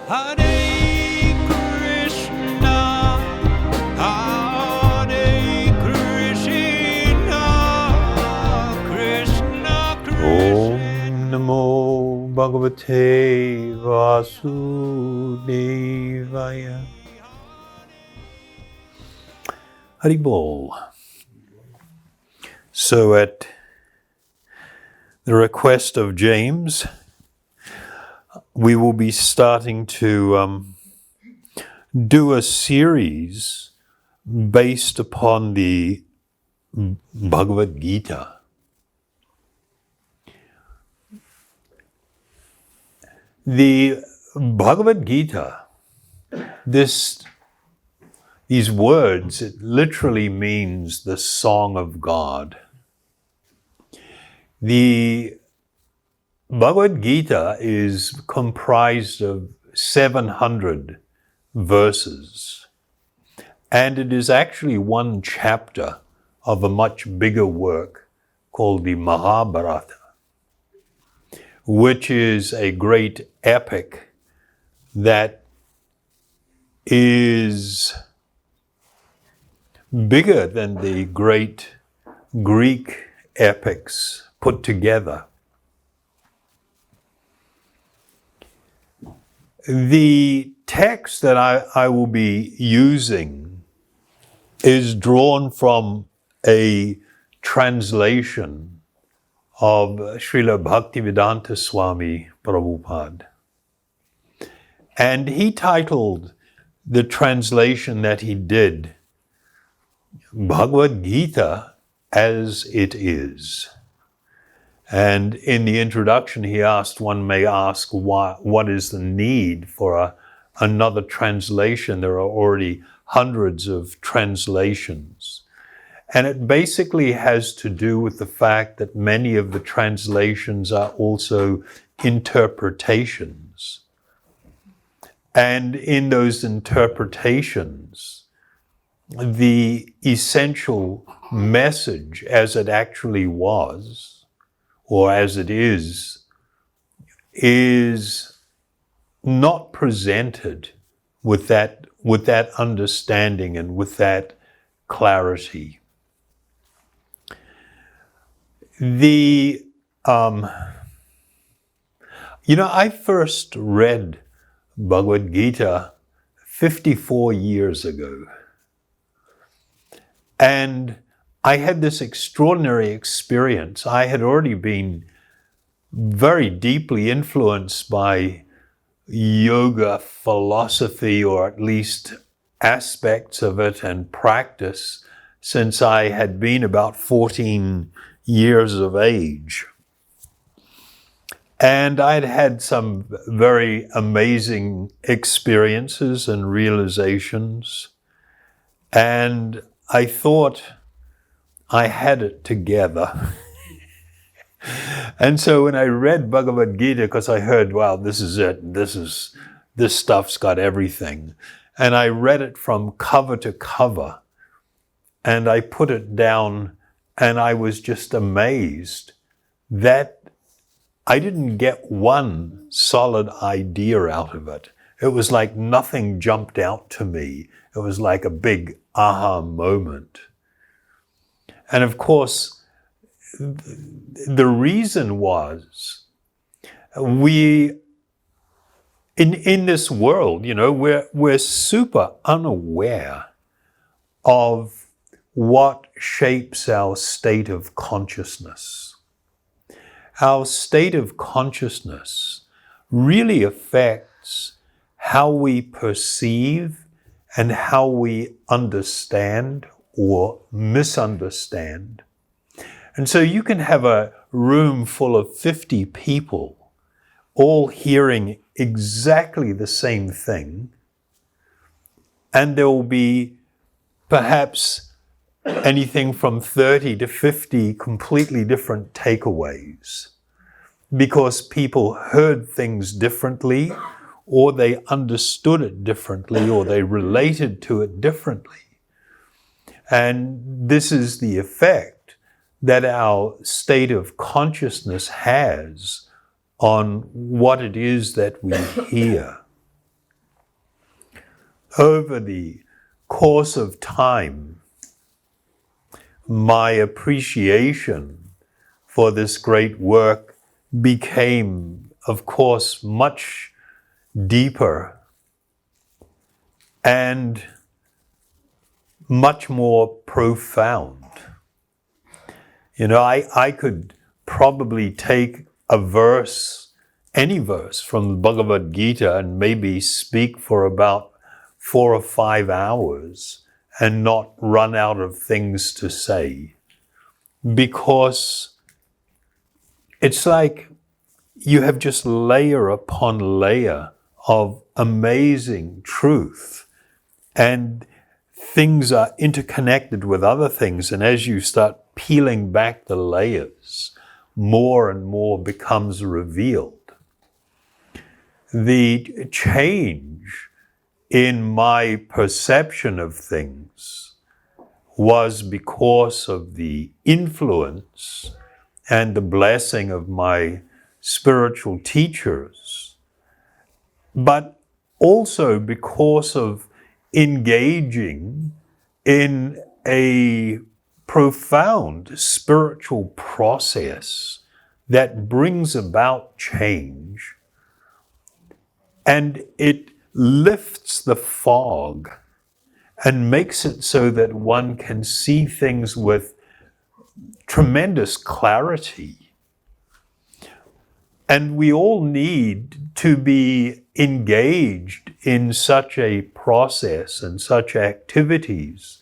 Hare Krishna, Hare Krishna, Krishna Krishna. Om Namo Bhagavate Vasudevaya. Haribol. So at the request of James, we will be starting to do a series based upon the Bhagavad Gita. The Bhagavad Gita, these words, it literally means the song of God. The Bhagavad Gita is comprised of 700 verses, and it is actually one chapter of a much bigger work called the Mahabharata, which is a great epic that is bigger than the great Greek epics put together. The text that I will be using is drawn from a translation of Srila Bhaktivedanta Swami Prabhupada. And he titled the translation that he did, Bhagavad Gita as It Is. And in the introduction, he asked, one may ask, what is the need for another translation? There are already hundreds of translations. And it basically has to do with the fact that many of the translations are also interpretations. And in those interpretations, the essential message as it actually was, or as it is not presented with that understanding and with that clarity. I first read Bhagavad Gita 54 years ago. And I had this extraordinary experience. I had already been very deeply influenced by yoga philosophy, or at least aspects of it and practice, since I had been about 14 years of age. And I'd had some very amazing experiences and realizations. And I thought I had it together. And so when I read Bhagavad Gita, because I heard, wow, this is it, this stuff's got everything. And I read it from cover to cover, and I put it down, and I was just amazed that I didn't get one solid idea out of it. It was like nothing jumped out to me. It was like a big aha moment. And of course, the reason was in this world, we're super unaware of what shapes our state of consciousness. Our state of consciousness really affects how we perceive and how we understand or misunderstand. And so you can have a room full of 50 people all hearing exactly the same thing, and there will be perhaps anything from 30 to 50 completely different takeaways, because people heard things differently, or they understood it differently, or they related to it differently. And this is the effect that our state of consciousness has on what it is that we hear. over the course of time, my appreciation for this great work became, of course, much deeper and much more profound. You know, I could probably take a verse, any verse from the Bhagavad Gita, and maybe speak for about 4 or 5 hours and not run out of things to say, because it's like you have just layer upon layer of amazing truth, and things are interconnected with other things, and as you start peeling back the layers, more and more becomes revealed. The change in my perception of things was because of the influence and the blessing of my spiritual teachers, but also because of engaging in a profound spiritual process that brings about change, and it lifts the fog and makes it so that one can see things with tremendous clarity. And we all need to be engaged in such a process and such activities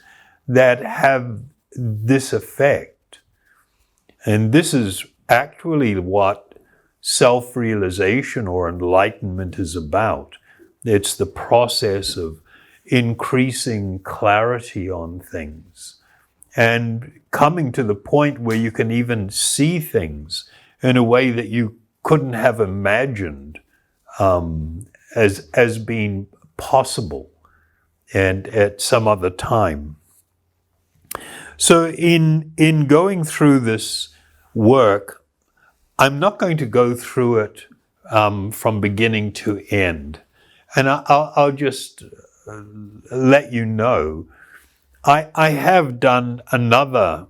that have this effect. And this is actually what self-realization or enlightenment is about. It's the process of increasing clarity on things and coming to the point where you can even see things in a way that you couldn't have imagined as being possible and at some other time. So in going through this work, I'm not going to go through it from beginning to end. And I'll just let you know, I have done another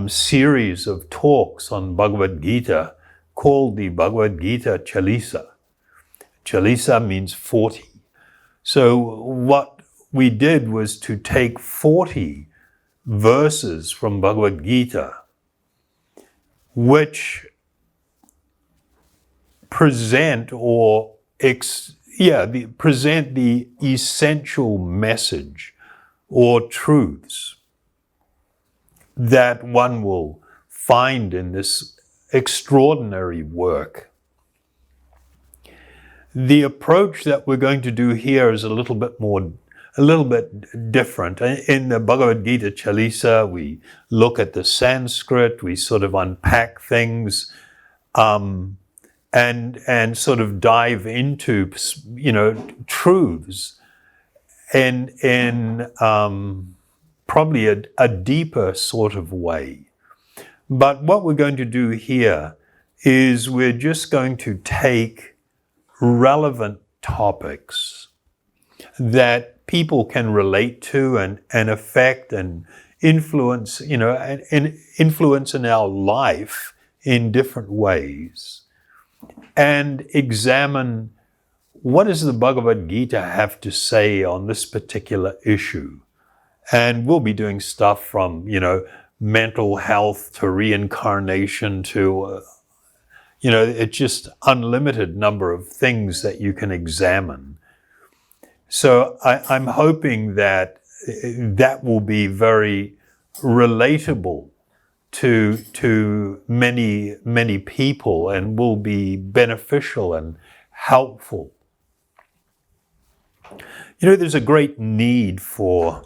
series of talks on Bhagavad Gita called the Bhagavad-gītā Chalisa. Chalisa means 40. So what we did was to take 40 verses from Bhagavad Gita, which present present the essential message or truths that one will find in this extraordinary work. The approach that we're going to do here is a little bit different. In the Bhagavad Gita Chalisa, we look at the Sanskrit, we sort of unpack things, and sort of dive into, truths in probably a deeper sort of way. But what we're going to do here is we're just going to take relevant topics that people can relate to and affect and influence, and influence in our life in different ways, and examine what does the Bhagavad Gita have to say on this particular issue. And we'll be doing stuff from, mental health to reincarnation to, it's just unlimited number of things that you can examine. So I'm hoping that that will be very relatable to many, many people and will be beneficial and helpful. There's a great need for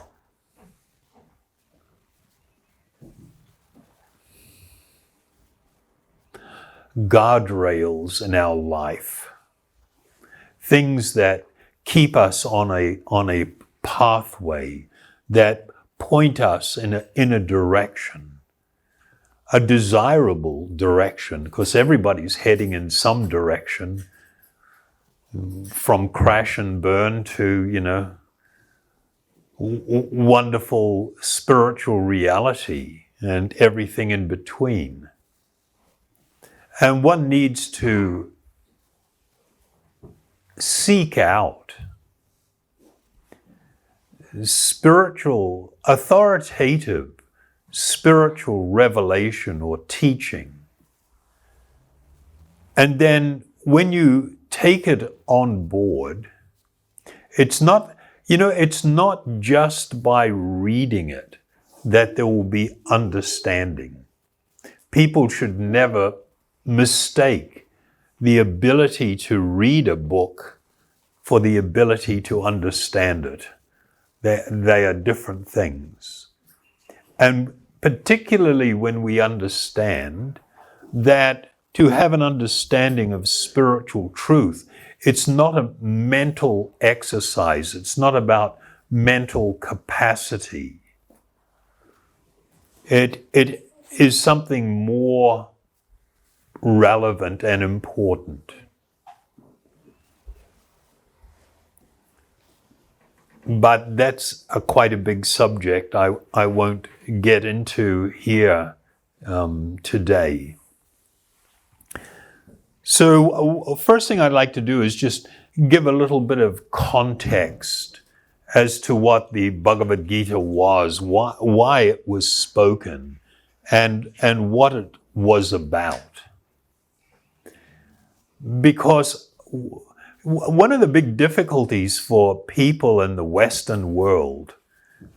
guardrails in our life, things that keep us on a pathway, that point us in a direction, a desirable direction, because everybody's heading in some direction, from crash and burn to, wonderful spiritual reality and everything in between. And one needs to seek out authoritative spiritual revelation or teaching. And then when you take it on board, it's not just by reading it that there will be understanding. People should never mistake the ability to read a book for the ability to understand it. They are different things. And particularly when we understand that to have an understanding of spiritual truth, it's not a mental exercise. It's not about mental capacity. It is something more relevant and important. But that's quite a big subject I won't get into here today. So first thing I'd like to do is just give a little bit of context as to what the Bhagavad Gita was, why it was spoken, and what it was about. Because one of the big difficulties for people in the Western world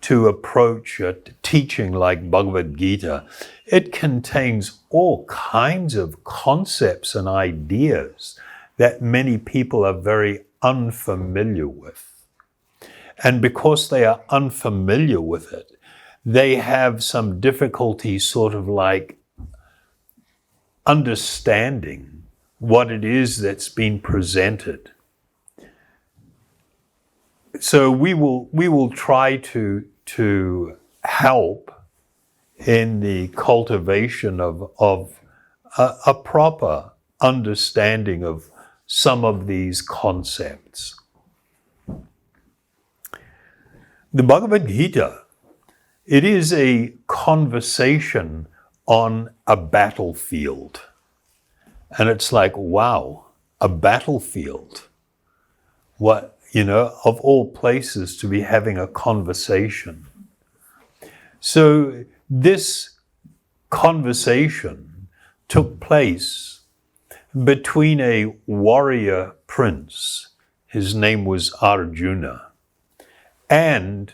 to approach a teaching like Bhagavad Gita, it contains all kinds of concepts and ideas that many people are very unfamiliar with. And because they are unfamiliar with it, they have some difficulty sort of like understanding what it is that's been presented. So we will try to help in the cultivation of a proper understanding of some of these concepts. The Bhagavad Gita, it is a conversation on a battlefield. And it's like, wow, a battlefield. What, of all places to be having a conversation. So this conversation took place between a warrior prince, his name was Arjuna, and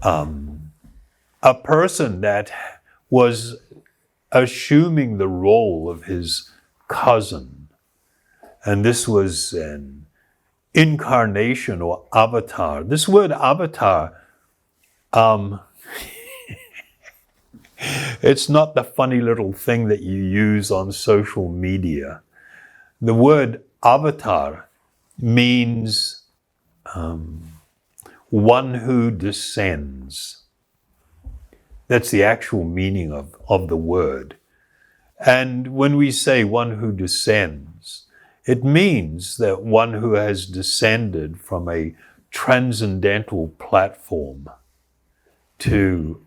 a person that was assuming the role of his cousin. And this was an incarnation or avatar. This word avatar, it's not the funny little thing that you use on social media. The word avatar means one who descends. That's the actual meaning of the word. And when we say one who descends, it means that one who has descended from a transcendental platform to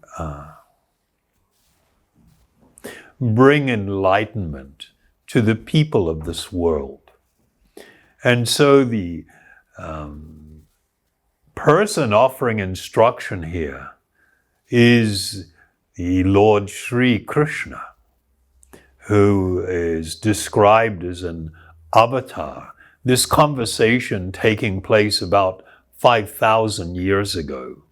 bring enlightenment to the people of this world. And so the person offering instruction here is the Lord Sri Krishna, who is described as an avatar. This conversation taking place about 5,000 years ago.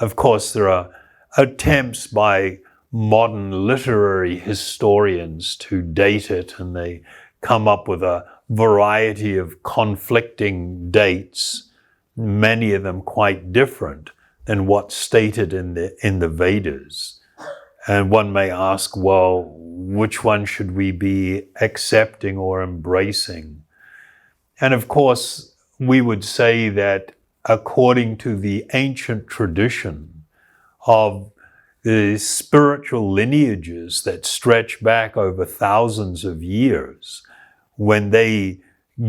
Of course, there are attempts by modern literary historians to date it, and they come up with a variety of conflicting dates, many of them quite different than what's stated in the Vedas. And one may ask, well, which one should we be accepting or embracing? And of course, we would say that according to the ancient tradition of the spiritual lineages that stretch back over thousands of years, when they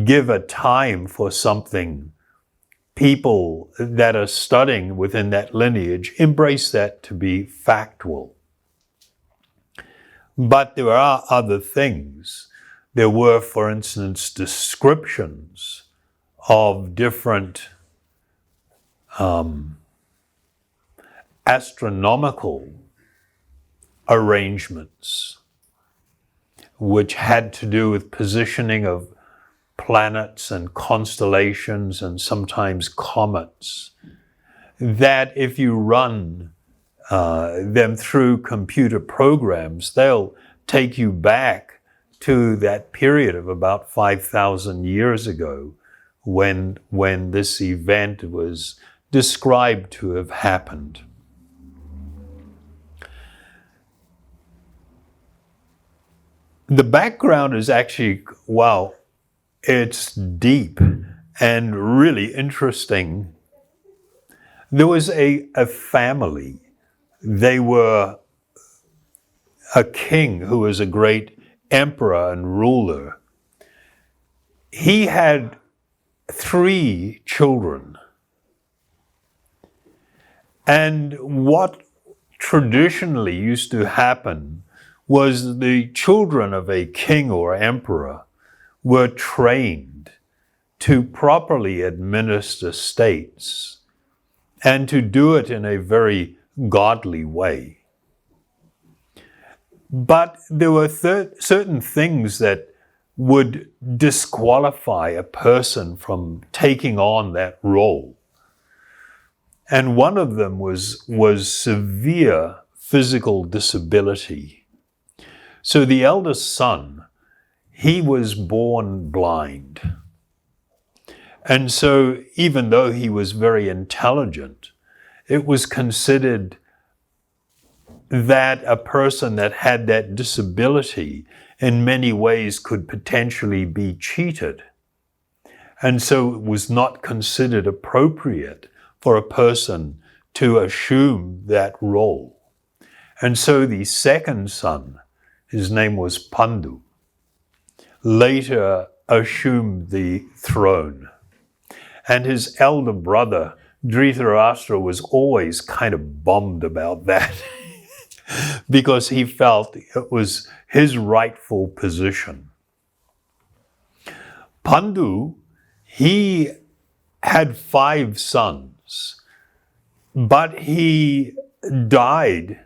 give a time for something people that are studying within that lineage embrace that to be factual. But there are other things. There were, for instance, descriptions of different astronomical arrangements which had to do with positioning of planets and constellations and sometimes comets, that if you run them through computer programs, they'll take you back to that period of about 5,000 years ago when this event was described to have happened. The background is actually, wow, it's deep and really interesting. There was a family. They were a king who was a great emperor and ruler. He had 3 children. And what traditionally used to happen was the children of a king or emperor were trained to properly administer states and to do it in a very godly way. But there were certain things that would disqualify a person from taking on that role. And one of them was severe physical disability. So the eldest son, he was born blind. And so even though he was very intelligent, it was considered that a person that had that disability in many ways could potentially be cheated. And so it was not considered appropriate for a person to assume that role. And so the second son, his name was Pandu, later assumed the throne. And his elder brother, Dhritarashtra, was always kind of bummed about that because he felt it was his rightful position. Pandu, he had 5 sons, but he died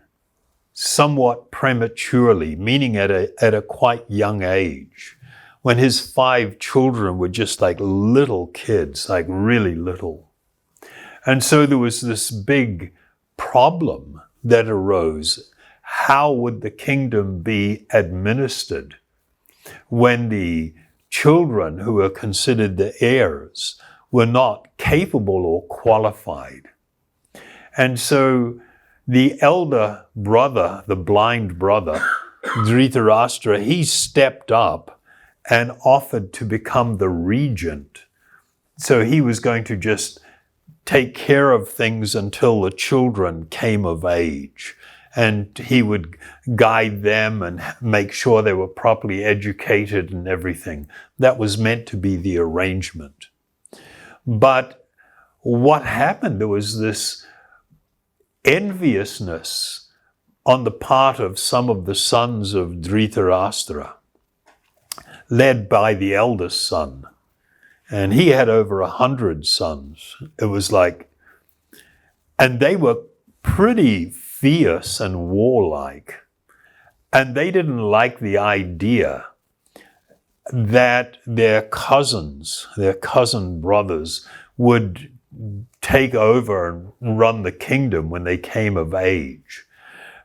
somewhat prematurely, meaning at a quite young age, when his 5 children were just like little kids, like really little. And so there was this big problem that arose. How would the kingdom be administered when the children who were considered the heirs were not capable or qualified? And so the elder brother, the blind brother, Dhritarashtra, he stepped up and offered to become the regent. So he was going to just take care of things until the children came of age. And he would guide them and make sure they were properly educated and everything. That was meant to be the arrangement. But what happened? There was this enviousness on the part of some of the sons of Dhritarashtra, led by the eldest son. And he had over 100 sons. It was like, and they were pretty fierce and warlike. And they didn't like the idea that their cousin brothers would take over and run the kingdom when they came of age.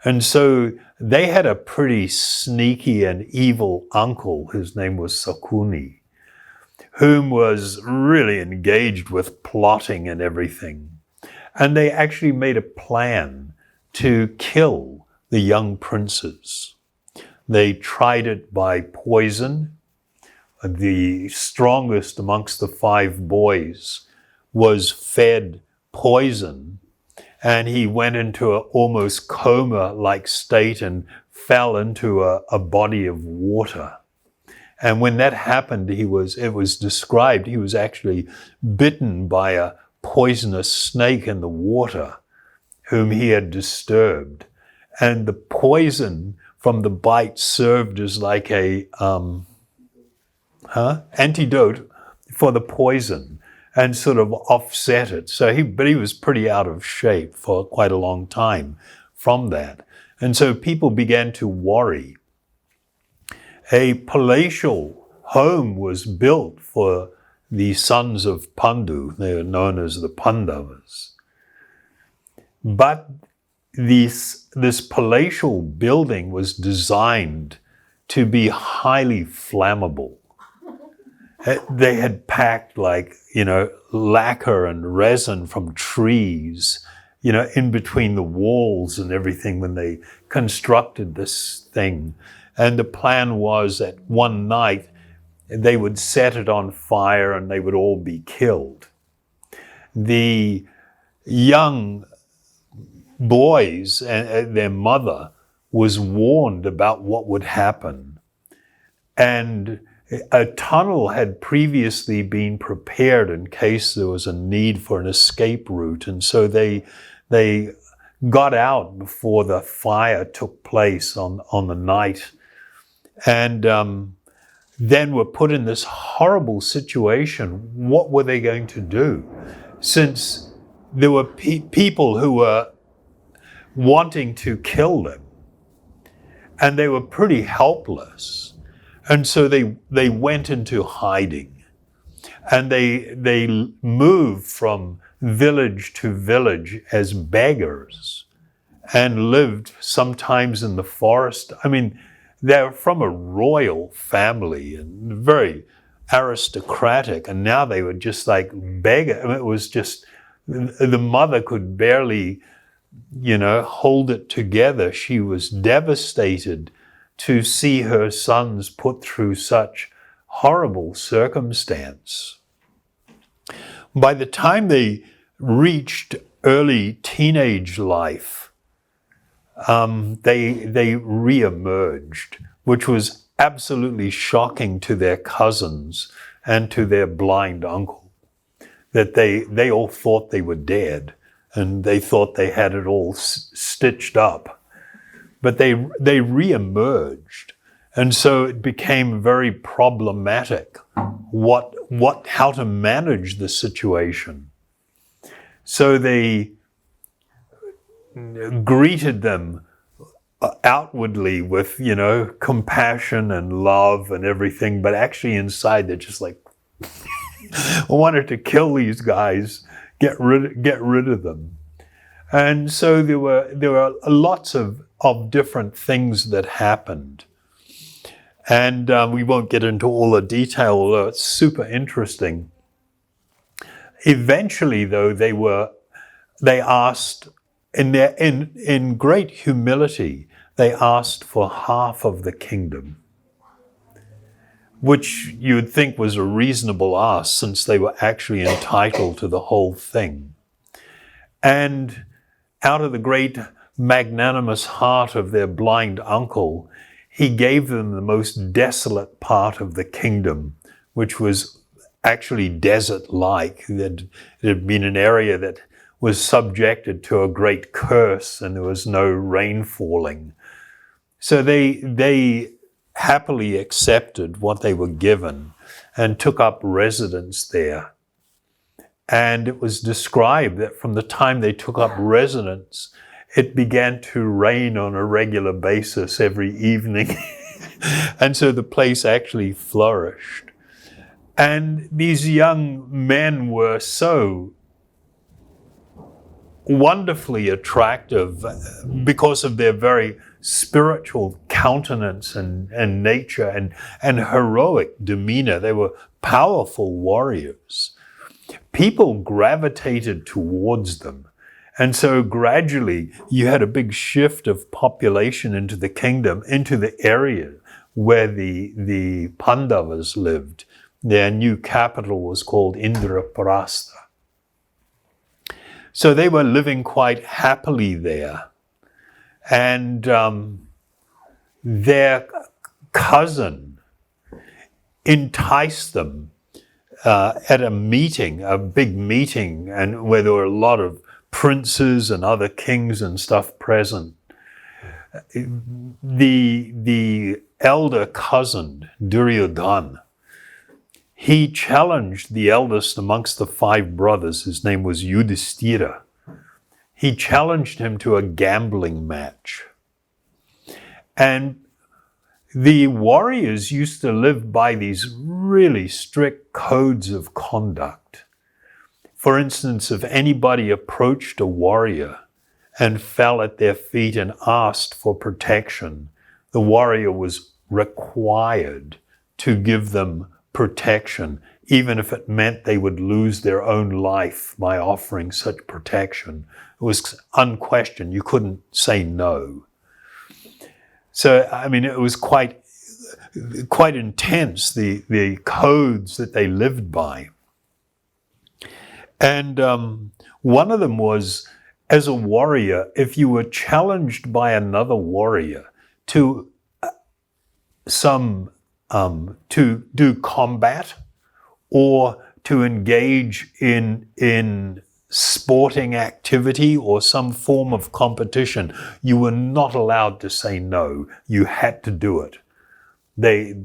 And so they had a pretty sneaky and evil uncle, his name was Sakuni, whom was really engaged with plotting and everything. And they actually made a plan to kill the young princes. They tried it by poison. The strongest amongst the 5 boys was fed poison, and he went into an almost coma-like state and fell into a body of water. And when that happened, it was described he was actually bitten by a poisonous snake in the water whom he had disturbed. And the poison from the bite served as like a antidote for the poison and sort of offset it. But he was pretty out of shape for quite a long time from that. And so people began to worry. A palatial home was built for the sons of Pandu. They are known as the Pandavas. But this palatial building was designed to be highly flammable. They had packed lacquer and resin from trees, in between the walls and everything when they constructed this thing. And the plan was that one night they would set it on fire and they would all be killed. The young boys and their mother was warned about what would happen. And a tunnel had previously been prepared in case there was a need for an escape route. And so they got out before the fire took place on the night. And then were put in this horrible situation. What were they going to do? Since there were people who were wanting to kill them, and they were pretty helpless. And so they went into hiding, and they moved from village to village as beggars and lived sometimes in the forest. I mean, they're from a royal family and very aristocratic, and now they were just like beggars. I mean, it was just, the mother could barely, hold it together. She was devastated to see her sons put through such horrible circumstance. By the time they reached early teenage life, they re-emerged, which was absolutely shocking to their cousins and to their blind uncle, that they all thought they were dead and they thought they had it all stitched up. But they re-emerged. And so it became very problematic how to manage the situation. So they greeted them outwardly with, compassion and love and everything, but actually inside they're just like, wanted to kill these guys, get rid of them. And so there were lots of different things that happened. And we won't get into all the detail, although it's super interesting. Eventually, though, they asked, in great humility, they asked for half of the kingdom, which you would think was a reasonable ask since they were actually entitled to the whole thing. And out of the great magnanimous heart of their blind uncle, he gave them the most desolate part of the kingdom, which was actually desert-like. It had been an area that was subjected to a great curse and there was no rain falling. So they happily accepted what they were given and took up residence there. And it was described that from the time they took up residence, it began to rain on a regular basis every evening. And so the place actually flourished. And these young men were so wonderfully attractive because of their very spiritual countenance and nature and heroic demeanor. They were powerful warriors. People gravitated towards them. And so gradually you had a big shift of population into the kingdom, into the area where the Pandavas lived. Their new capital was called Indraprastha. So they were living quite happily there. And their cousin enticed them at a meeting, a big meeting, and where there were a lot of princes and other kings and stuff present. The elder cousin, Duryodhana, he challenged the eldest amongst the 5 brothers. His name was Yudhishthira. He challenged him to a gambling match. And the warriors used to live by these really strict codes of conduct. For instance, if anybody approached a warrior and fell at their feet and asked for protection, the warrior was required to give them protection, even if it meant they would lose their own life by offering such protection. It was unquestioned. You couldn't say no. So, I mean, it was quite intense, the codes that they lived by. And one of them was, as a warrior, if you were challenged by another warrior to to do combat or to engage in sporting activity or some form of competition, you were not allowed to say no. You had to do it. They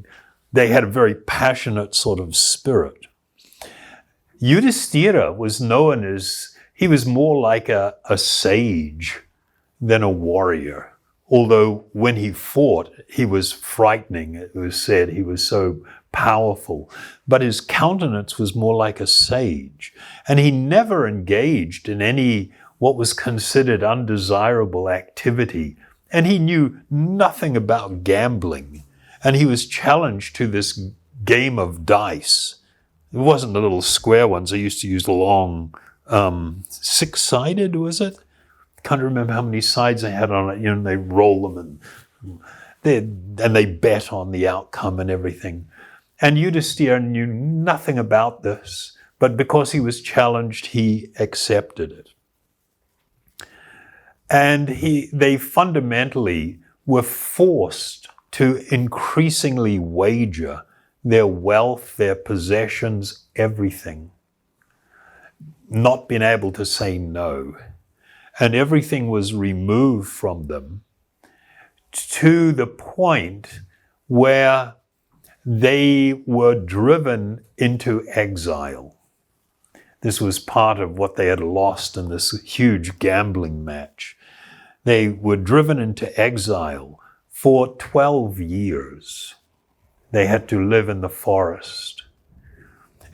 had a very passionate sort of spirit. Yudhishthira was known as, he was more like a sage than a warrior. Although when he fought, he was frightening. It was said he was so powerful. But his countenance was more like a sage. And he never engaged in any what was considered undesirable activity. And he knew nothing about gambling. And he was challenged to this game of dice. It wasn't the little square ones. They used to use the long, 6-sided, was it? Can't remember how many sides they had on it. You know, they roll them and they bet on the outcome and everything. And Yudhishthira knew nothing about this, but because he was challenged, he accepted it. And they fundamentally were forced to increasingly wager their wealth, their possessions, everything, not being able to say no. And everything was removed from them to the point where they were driven into exile. This was part of what they had lost in this huge gambling match. They were driven into exile for 12 years. They had to live in the forest.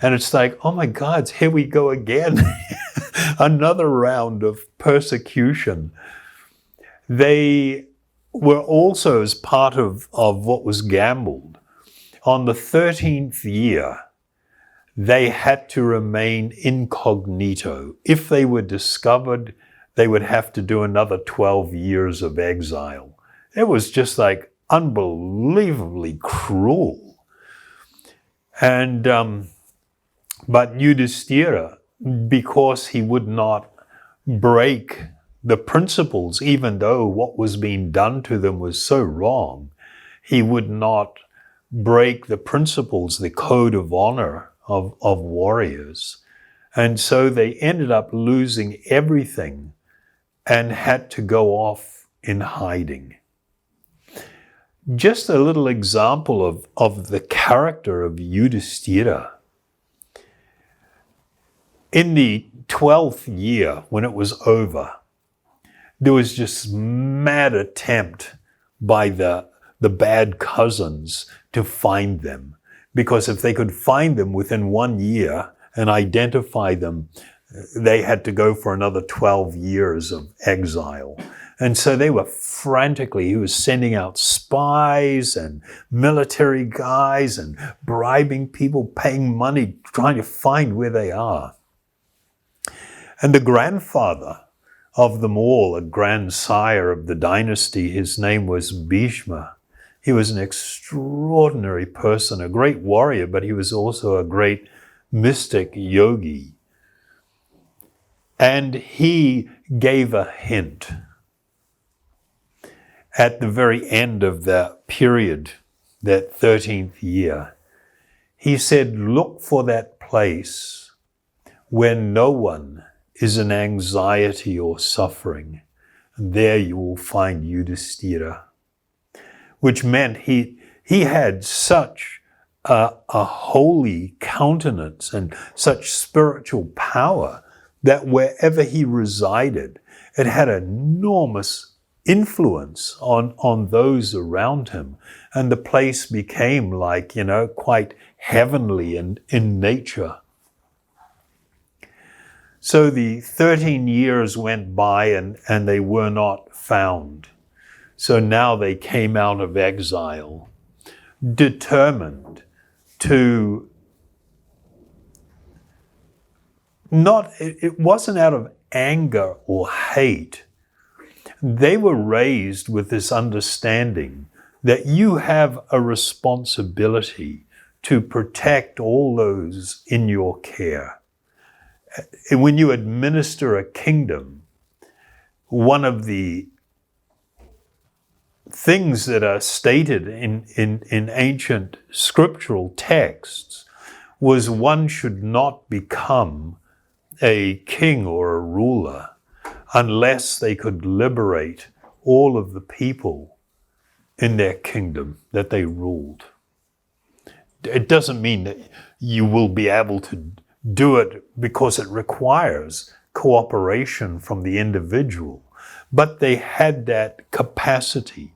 And it's like, oh my God, here we go again. Another round of persecution. They were also, as part of what was gambled, on the 13th year, they had to remain incognito. If they were discovered, they would have to do another 12 years of exile. It was just like unbelievably cruel. And but Yudhishthira, because he would not break the principles, even though what was being done to them was so wrong, he would not break the principles, the code of honor of warriors. And so they ended up losing everything and had to go off in hiding. Just a little example of the character of Yudhishthira. In the 12th year, when it was over, there was just mad attempt by the bad cousins to find them. Because if they could find them within 1 year and identify them, they had to go for another 12 years of exile. And so they were frantically, he was sending out spies and military guys and bribing people, paying money, trying to find where they are. And the grandfather of them all, a grandsire of the dynasty, his name was Bhishma. He was an extraordinary person, a great warrior, but he was also a great mystic yogi. And he gave a hint at the very end of the period, that 13th year. he said, look for that place where no one is in anxiety or suffering. And there you will find Yudhishthira. Which meant he had such a holy countenance and such spiritual power that wherever he resided, it had enormous influence on those around him. And the place became like, quite heavenly in nature. So the 13 years went by and they were not found. So now they came out of exile, determined to it wasn't out of anger or hate. They were raised with this understanding that you have a responsibility to protect all those in your care. When you administer a kingdom, one of the things that are stated in ancient scriptural texts was one should not become a king or a ruler unless they could liberate all of the people in their kingdom that they ruled. It doesn't mean that you will be able to do it because it requires cooperation from the individual, but they had that capacity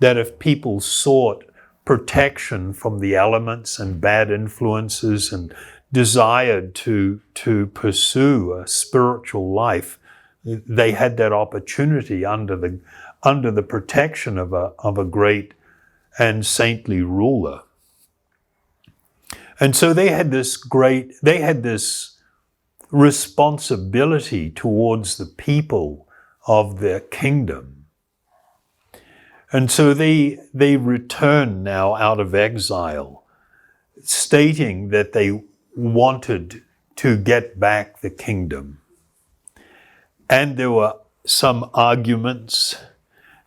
that if people sought protection from the elements and bad influences and desired to pursue a spiritual life, they had that opportunity under the protection of a great and saintly ruler. And so they had this responsibility towards the people of their kingdom. And so they returned now out of exile, stating that they wanted to get back the kingdom. And there were some arguments.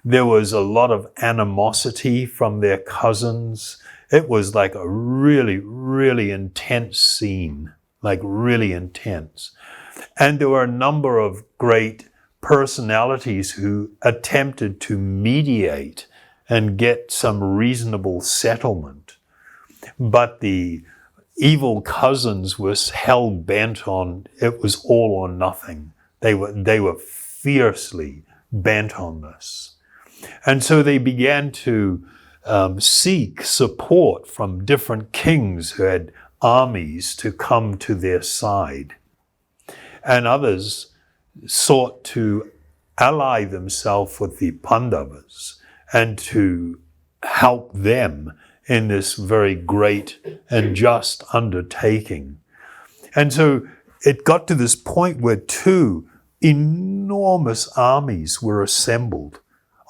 There was a lot of animosity from their cousins. It was like a really, really intense scene, like really intense. And there were a number of great personalities who attempted to mediate and get some reasonable settlement. But the evil cousins were hell-bent on it was all or nothing. They were fiercely bent on this. And so they began to seek support from different kings who had armies to come to their side. And others sought to ally themselves with the Pandavas and to help them in this very great and just undertaking. And so it got to this point where two enormous armies were assembled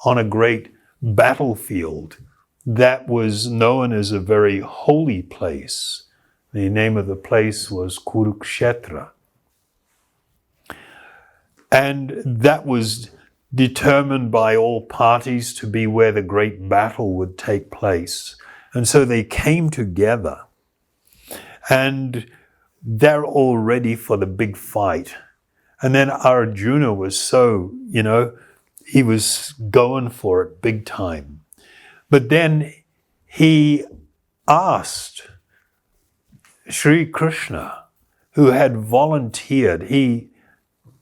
on a great battlefield that was known as a very holy place. The name of the place was Kurukshetra. And that was determined by all parties to be where the great battle would take place. And so they came together and they're all ready for the big fight. And then Arjuna was so, he was going for it big time. But then he asked Sri Krishna, who had volunteered,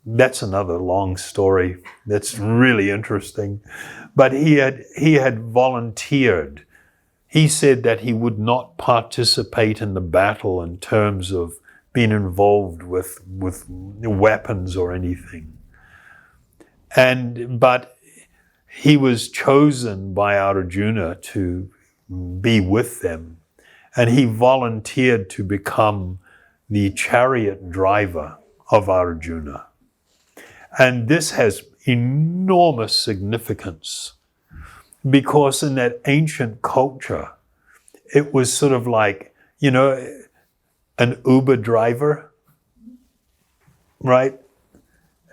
that's another long story that's really interesting, but he had volunteered. He said that he would not participate in the battle in terms of being involved with weapons or anything. But he was chosen by Arjuna to be with them, and he volunteered to become the chariot driver of Arjuna. And this has enormous significance because in that ancient culture, it was sort of like, an Uber driver, right?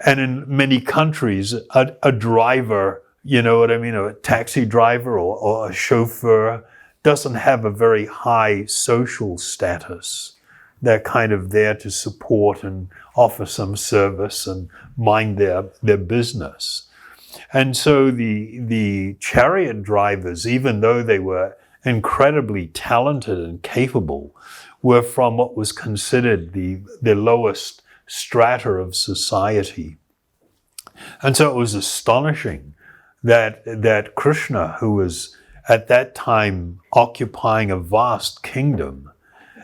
And in many countries, a driver, a taxi driver or a chauffeur, doesn't have a very high social status. They're kind of there to support and offer some service and mind their business. And so the chariot drivers, even though they were incredibly talented and capable, were from what was considered the lowest strata of society. And so it was astonishing that Krishna, who was at that time occupying a vast kingdom,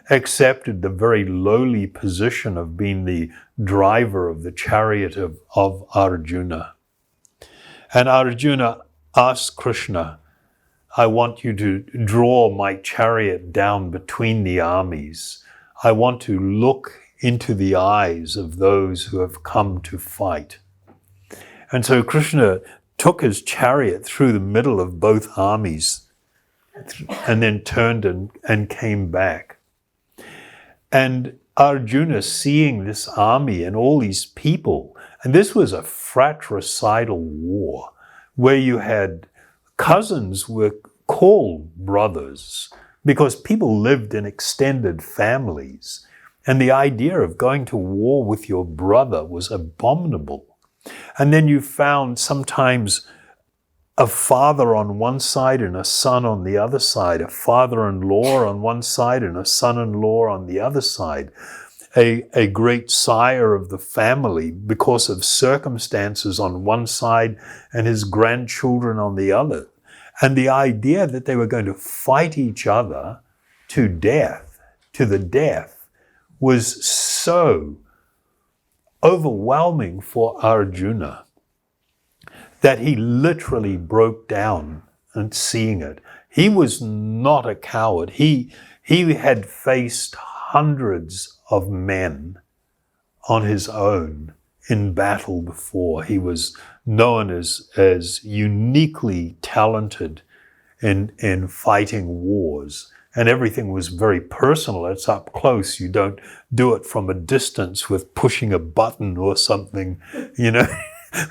accepted the very lowly position of being the driver of the chariot of Arjuna. And Arjuna asked Krishna, I want you to draw my chariot down between the armies. I want to look into the eyes of those who have come to fight. And so Krishna took his chariot through the middle of both armies and then turned and came back. And Arjuna, seeing this army and all these people, and this was a fratricidal war where you had cousins were called brothers because people lived in extended families. And the idea of going to war with your brother was abominable. And then you found sometimes a father on one side and a son on the other side, a father-in-law on one side and a son-in-law on the other side, a great sire of the family because of circumstances on one side and his grandchildren on the other. And the idea that they were going to fight each other to the death, was so overwhelming for Arjuna that he literally broke down and seeing it. He was not a coward. He had faced hundreds of men on his own in battle before. He was known as uniquely talented in fighting wars. And everything was very personal. It's up close. You don't do it from a distance with pushing a button or something,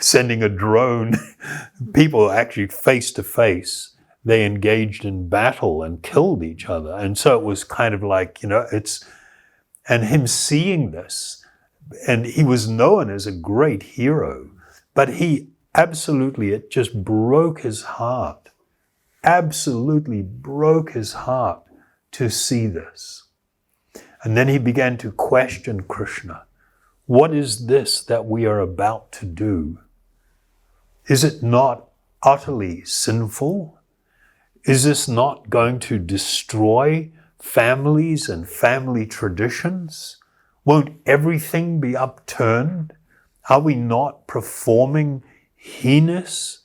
sending a drone. People actually face to face, they engaged in battle and killed each other. And so it was kind of like, and him seeing this, and he was known as a great hero, but it just broke his heart, absolutely broke his heart to see this. And then he began to question Krishna. What is this that we are about to do? Is it not utterly sinful? Is this not going to destroy families and family traditions? Won't everything be upturned? Are we not performing heinous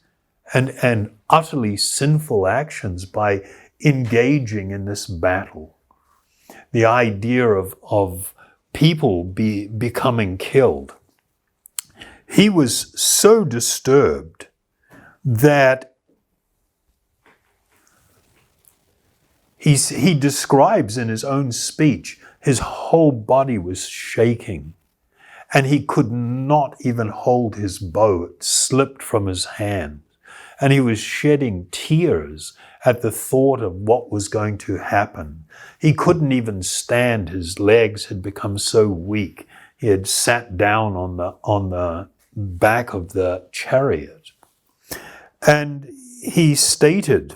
and utterly sinful actions by engaging in this battle? The idea of people becoming killed. He was so disturbed that he describes in his own speech, his whole body was shaking and he could not even hold his bow. It slipped from his hand. And he was shedding tears at the thought of what was going to happen. He couldn't even stand. His legs had become so weak. He had sat down on the back of the chariot. And he stated,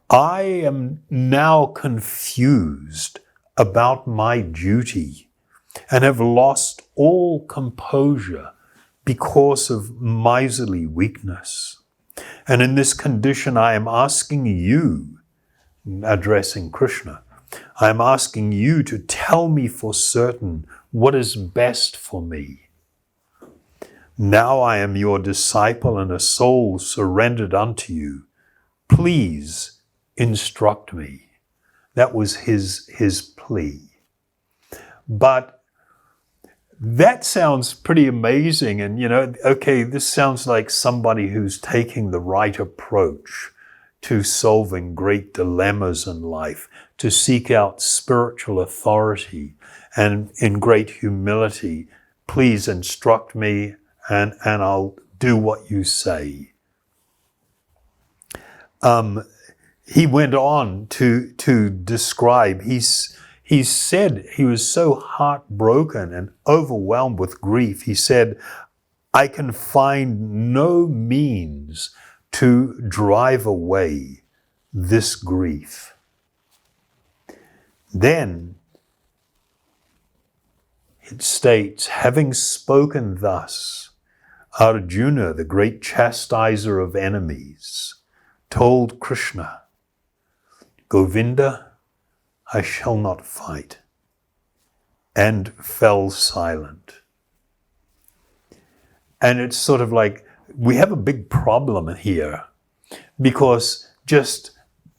I am now confused about my duty and have lost all composure because of miserly weakness. And in this condition, I am asking you, addressing Krishna, I am asking you to tell me for certain what is best for me. Now I am your disciple and a soul surrendered unto you. Please instruct me. That was his plea. But that sounds pretty amazing. And, this sounds like somebody who's taking the right approach to solving great dilemmas in life, to seek out spiritual authority and in great humility, please instruct me and I'll do what you say. he went on to describe, he said he was so heartbroken and overwhelmed with grief. He said, I can find no means to drive away this grief. Then it states, having spoken thus, Arjuna, the great chastiser of enemies, told Krishna, Govinda, I shall not fight, and fell silent. And it's sort of like, we have a big problem here, because just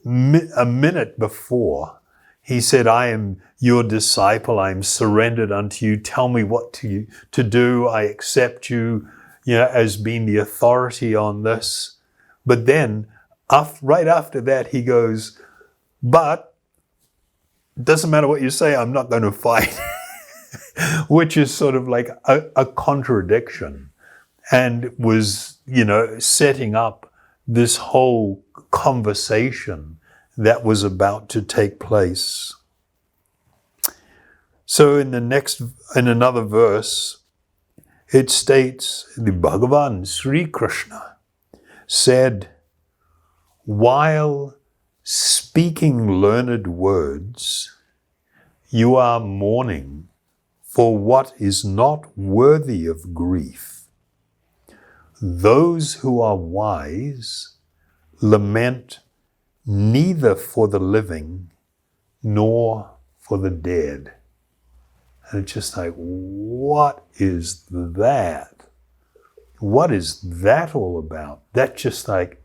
a minute before, he said, I am your disciple, I am surrendered unto you, tell me what to do, I accept you, as being the authority on this. But then, right after that, he goes, but it doesn't matter what you say, I'm not going to fight. Which is sort of like a contradiction, and was, setting up this whole conversation that was about to take place. So in another verse, it states, the Bhagavan Sri Krishna said, while speaking learned words, you are mourning for what is not worthy of grief. Those who are wise lament neither for the living nor for the dead. And it's just like, what is that? What is that all about? That's just like,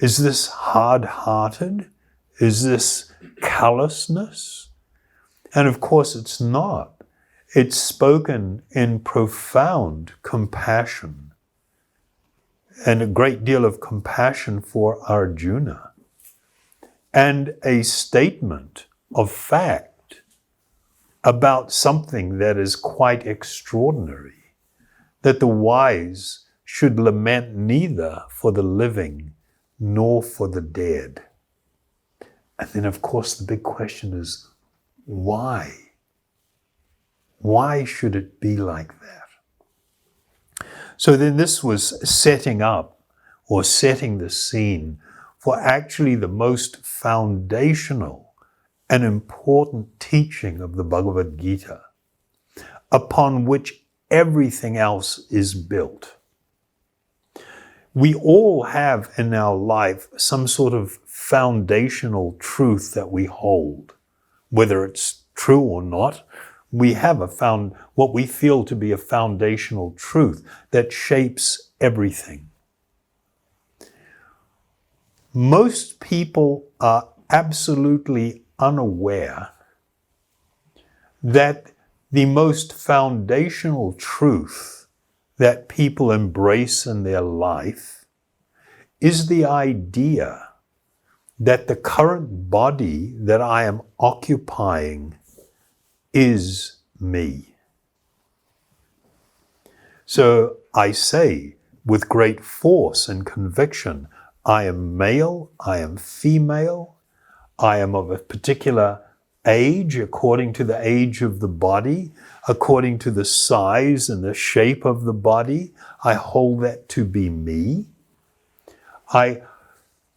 is this hard-hearted? Is this callousness? And of course it's not. It's spoken in profound compassion, and a great deal of compassion for Arjuna, and a statement of fact about something that is quite extraordinary, that the wise should lament neither for the living nor for the dead. And then, of course, the big question is, why? Why should it be like that? So then this was setting up, or setting the scene, for actually the most foundational and important teaching of the Bhagavad Gita, upon which everything else is built. We all have in our life some sort of foundational truth that we hold. Whether it's true or not, we have what we feel to be a foundational truth that shapes everything. Most people are absolutely unaware that the most foundational truth that people embrace in their life is the idea that the current body that I am occupying is me. So I say with great force and conviction, I am male, I am female, I am of a particular age according to the age of the body, according to the size and the shape of the body. I hold that to be me. I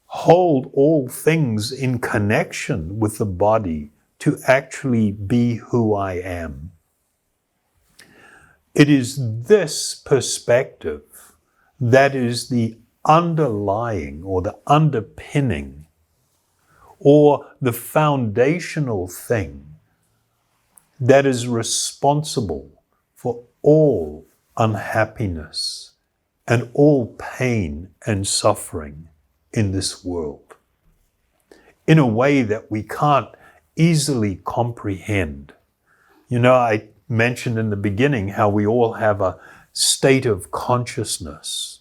hold all things in connection with the body to actually be who I am. It is this perspective that is the underlying, or the underpinning, or the foundational thing that is responsible for all unhappiness and all pain and suffering in this world, in a way that we can't easily comprehend. I mentioned in the beginning how we all have a state of consciousness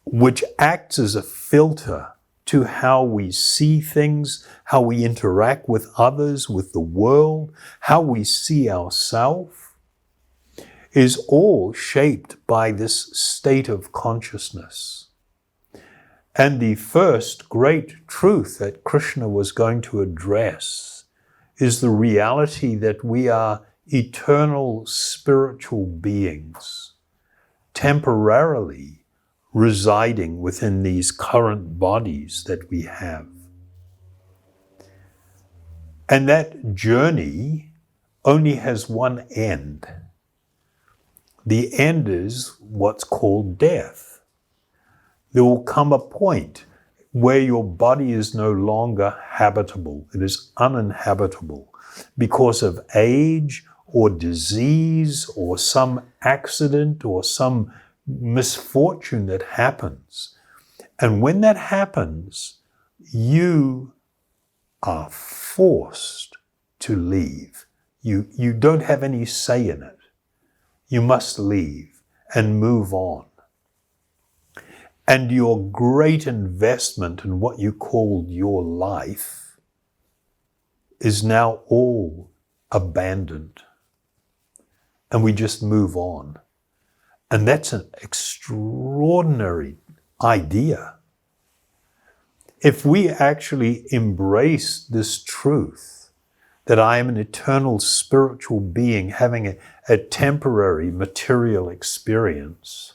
which acts as a filter to how we see things, how we interact with others, with the world, how we see ourselves, is all shaped by this state of consciousness. And the first great truth that Krishna was going to address is the reality that we are eternal spiritual beings, temporarily residing within these current bodies that we have. And that journey only has one end. The end is what's called death. There will come a point where your body is no longer habitable. It is uninhabitable because of age or disease or some accident or some misfortune that happens. And when that happens, you are forced to leave. You don't have any say in it. You must leave and move on. And your great investment in what you called your life is now all abandoned. And we just move on. And that's an extraordinary idea. If we actually embrace this truth, that I am an eternal spiritual being having a temporary material experience,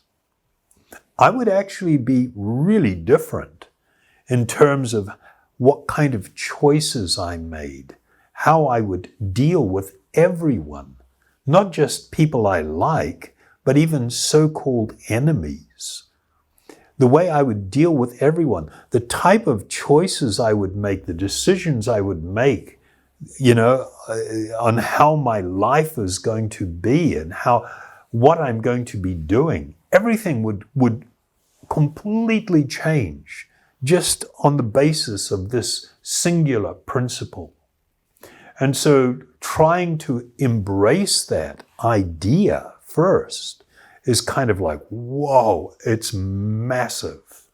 I would actually be really different in terms of what kind of choices I made, how I would deal with everyone, not just people I like, but even so-called enemies. The way I would deal with everyone, the type of choices I would make, the decisions I would make, on how my life is going to be and what I'm going to be doing. Everything would completely change just on the basis of this singular principle. And so trying to embrace that idea first is kind of like, whoa, it's massive.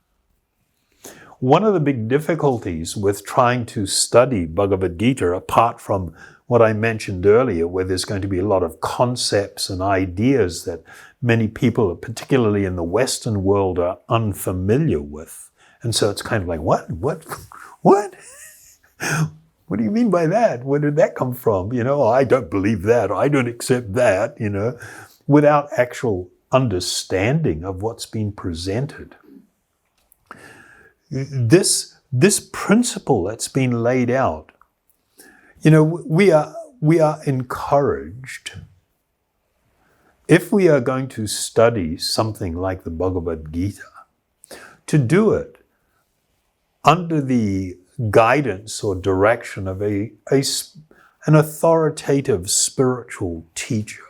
One of the big difficulties with trying to study Bhagavad Gita, apart from what I mentioned earlier, where there's going to be a lot of concepts and ideas that many people, particularly in the Western world, are unfamiliar with. And so it's kind of like, what? What do you mean by that? Where did that come from? I don't believe that, or I don't accept that, without actual understanding of what's being presented. This principle that's been laid out, we are encouraged, if we are going to study something like the Bhagavad Gita, to do it under the guidance or direction of an authoritative spiritual teacher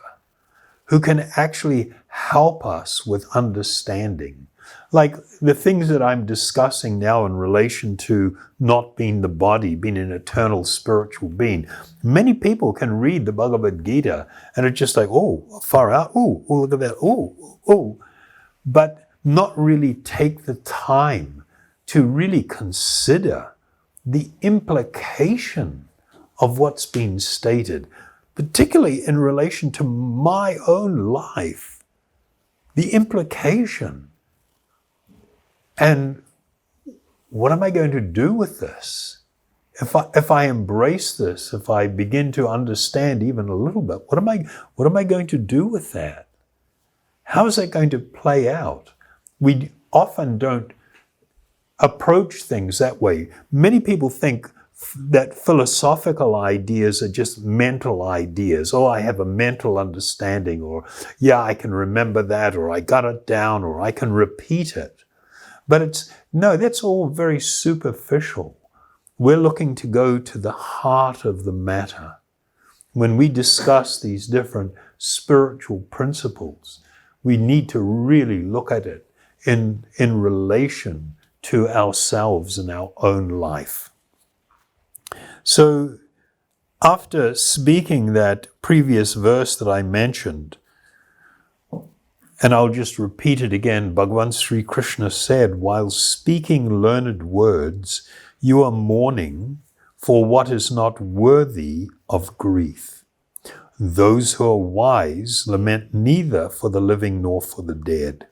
who can actually help us with understanding. Like the things that I'm discussing now in relation to not being the body, being an eternal spiritual being. Many people can read the Bhagavad Gita and it's just like, oh, far out, oh, look at that, oh. But not really take the time to really consider the implication of what's been stated, particularly in relation to my own life. The implication. And what am I going to do with this? If I embrace this, if I begin to understand even a little bit, what am I going to do with that? How is that going to play out? We often don't approach things that way. Many people think that philosophical ideas are just mental ideas. Oh, I have a mental understanding, or yeah, I can remember that, or I got it down, or I can repeat it. But that's all very superficial. We're looking to go to the heart of the matter. When we discuss these different spiritual principles, we need to really look at it in relation to ourselves and our own life. So after speaking that previous verse that I mentioned, and I'll just repeat it again, Bhagavan Sri Krishna said, while speaking learned words, you are mourning for what is not worthy of grief. Those who are wise lament neither for the living nor for the dead.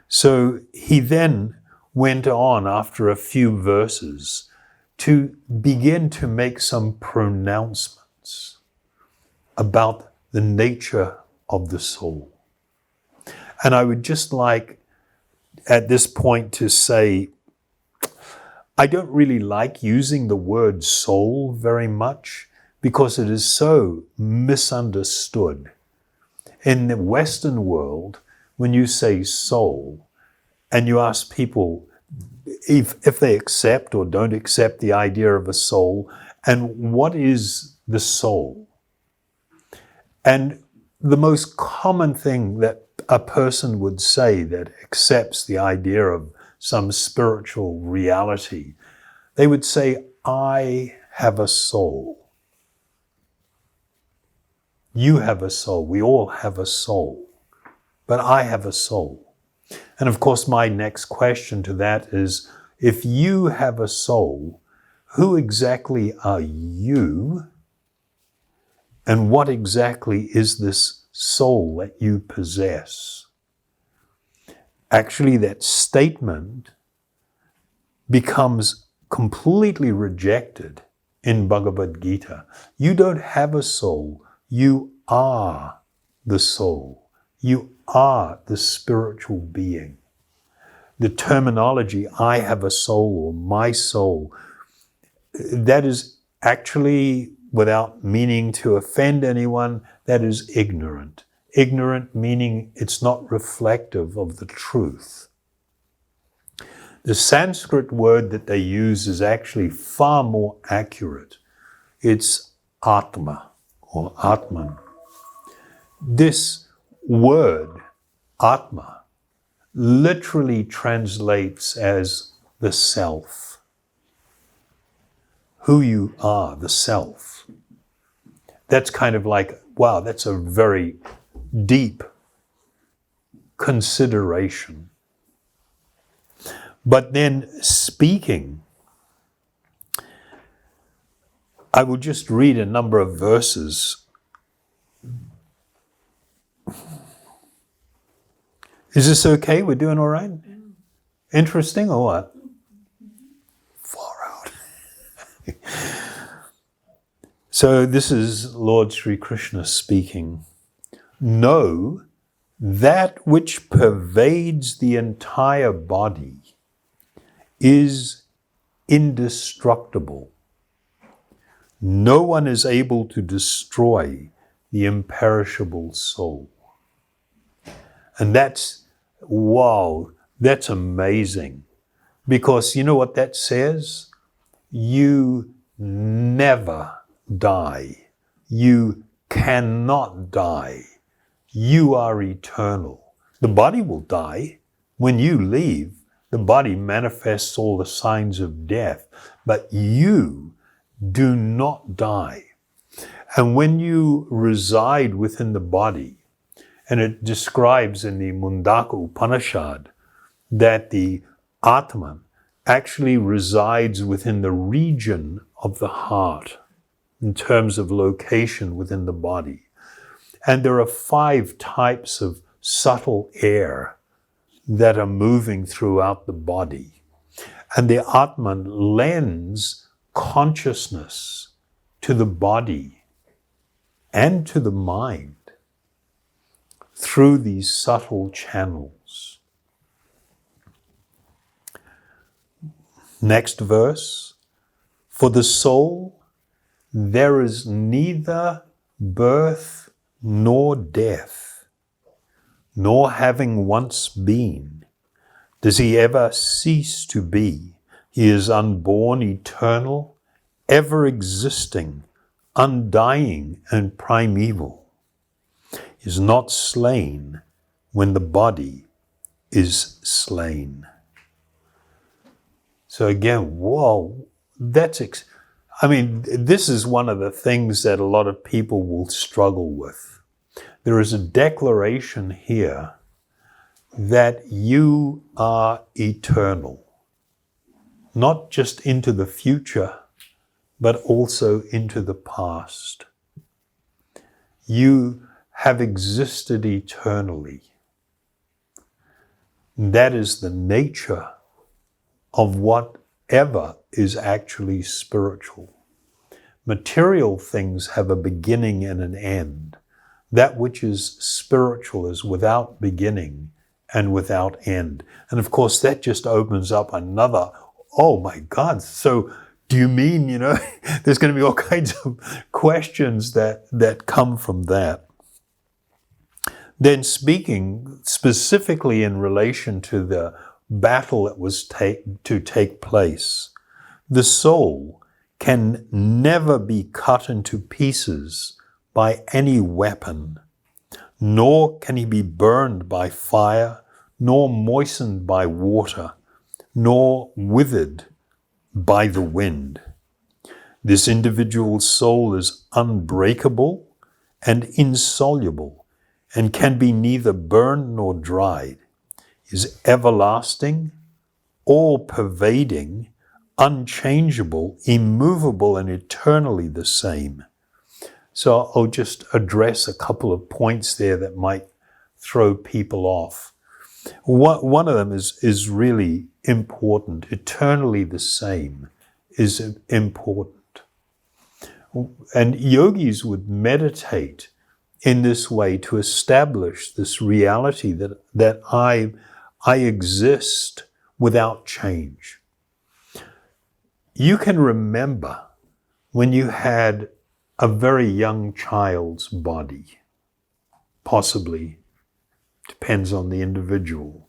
So he then went on after a few verses to begin to make some pronouncements about the nature of the soul. And I would just like at this point to say, I don't really like using the word soul very much because it is so misunderstood. In the Western world, when you say soul, and you ask people if they accept or don't accept the idea of a soul, and what is the soul? And the most common thing that a person would say that accepts the idea of some spiritual reality, they would say, I have a soul. You have a soul. We all have a soul. But I have a soul. And of course, my next question to that is, if you have a soul, who exactly are you? And what exactly is this soul that you possess? Actually, that statement becomes completely rejected in Bhagavad Gita. You don't have a soul. You are the soul. You are the spiritual being. The terminology, I have a soul or my soul, that is actually, without meaning to offend anyone, that is ignorant. Ignorant meaning it's not reflective of the truth. The Sanskrit word that they use is actually far more accurate. It's Atma or Atman. This word, Atma, literally translates as the self. Who you are, the self. That's kind of like, wow, that's a very deep consideration. But then speaking, I will just read a number of verses. Is this okay? We're doing all right? Interesting or what? Far out. So this is Lord Sri Krishna speaking. Know that which pervades the entire body is indestructible. No one is able to destroy the imperishable soul. And that's, wow, that's amazing. Because you know what that says? You never die. You cannot die. You are eternal. The body will die. When you leave, the body manifests all the signs of death. But you do not die. And when you reside within the body, and it describes in the Mundaka Upanishad that the Atman actually resides within the region of the heart in terms of location within the body. And there are 5 types of subtle air that are moving throughout the body. And the Atman lends consciousness to the body and to the mind through these subtle channels. Next verse. For the soul, there is neither birth nor death, nor having once been, does he ever cease to be. He is unborn, eternal, ever existing, undying, and primeval. He is not slain when the body is slain. So again, whoa, this is one of the things that a lot of people will struggle with. There is a declaration here that you are eternal, not just into the future, but also into the past. You have existed eternally. That is the nature of whatever is actually spiritual. Material things have a beginning and an end. That which is spiritual is without beginning and without end. And of course, that just opens up another, oh my God, so do you mean, there's going to be all kinds of questions that come from that. Then speaking specifically in relation to the battle that was to take place, the soul can never be cut into pieces by any weapon, nor can he be burned by fire, nor moistened by water, nor withered by the wind. This individual soul is unbreakable and insoluble, and can be neither burned nor dried, is everlasting, all-pervading, unchangeable, immovable, and eternally the same. So I'll just address a couple of points there that might throw people off. One of them is really important. Eternally the same is important. And yogis would meditate in this way to establish this reality that I exist without change. You can remember when you had a very young child's body, possibly, depends on the individual,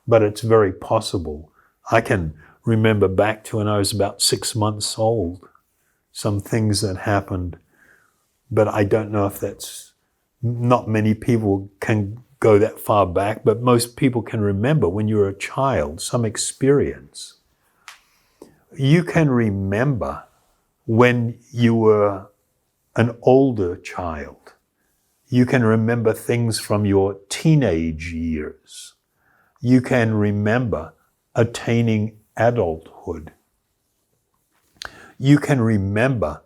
but it's very possible. I can remember back to when I was about 6 months old, some things that happened, but I don't know if not many people can go that far back, but most people can remember when you were a child, some experience. You can remember when you were an older child. You can remember things from your teenage years. You can remember attaining adulthood. You can remember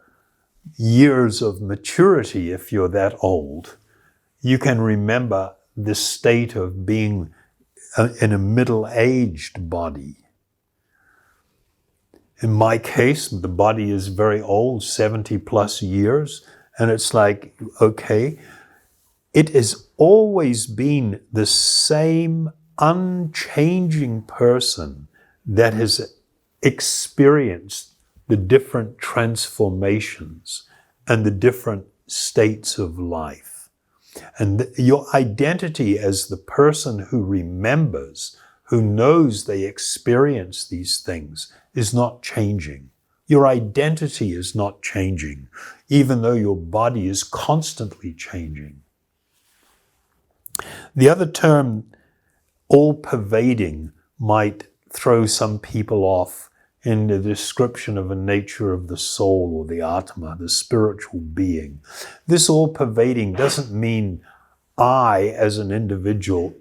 years of maturity if you're that old. You can remember the state of being in a middle-aged body. In my case, the body is very old, 70 plus years, and it's like, okay, it has always been the same unchanging person that has experienced the different transformations and the different states of life. And your identity as the person who remembers, who knows they experience these things, is not changing. Your identity is not changing, even though your body is constantly changing. The other term, all-pervading, might throw some people off in the description of a nature of the soul or the Atma, the spiritual being. This all-pervading doesn't mean I, as an individual,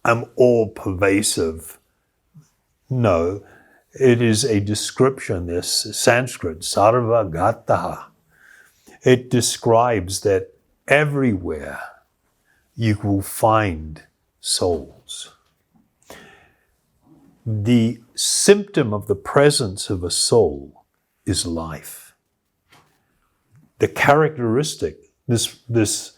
am all-pervasive. No, it is a description, this Sanskrit, sarva-gataha. It describes that everywhere you will find souls. The symptom of the presence of a soul is life. The characteristic, this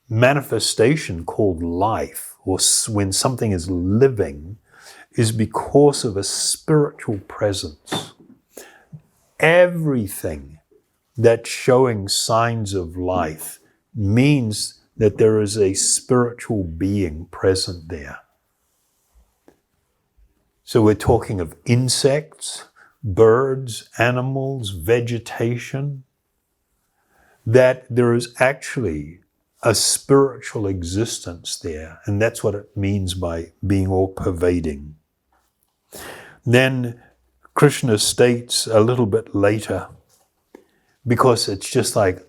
manifestation called life, or when something is living, is because of a spiritual presence. Everything that's showing signs of life means that there is a spiritual being present there. So we're talking of insects, birds, animals, vegetation, that there is actually a spiritual existence there. And that's what it means by being all-pervading. Then Krishna states a little bit later, because it's just like,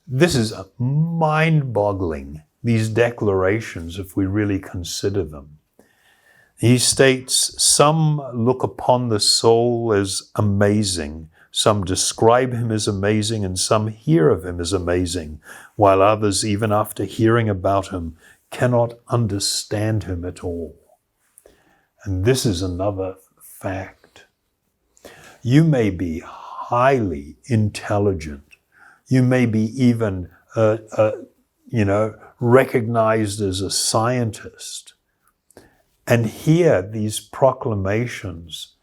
this is mind-boggling, these declarations, if we really consider them. He states, some look upon the soul as amazing, some describe him as amazing, and some hear of him as amazing, while others, even after hearing about him, cannot understand him at all. And this is another fact. You may be highly intelligent. You may be even, recognized as a scientist, and hear these proclamations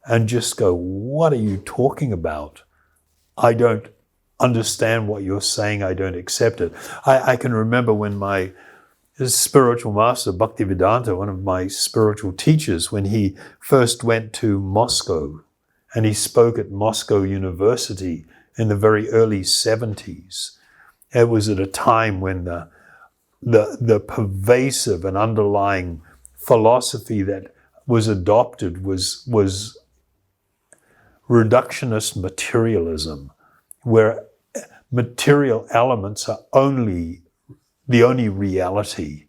and just go, what are you talking about? I don't understand what you're saying. I don't accept it. I can remember when my spiritual master, Bhaktivedanta, one of my spiritual teachers, when he first went to Moscow and he spoke at Moscow University in the very early 70s. It was at a time when the pervasive and underlying philosophy that was adopted was reductionist materialism, where material elements are the only reality.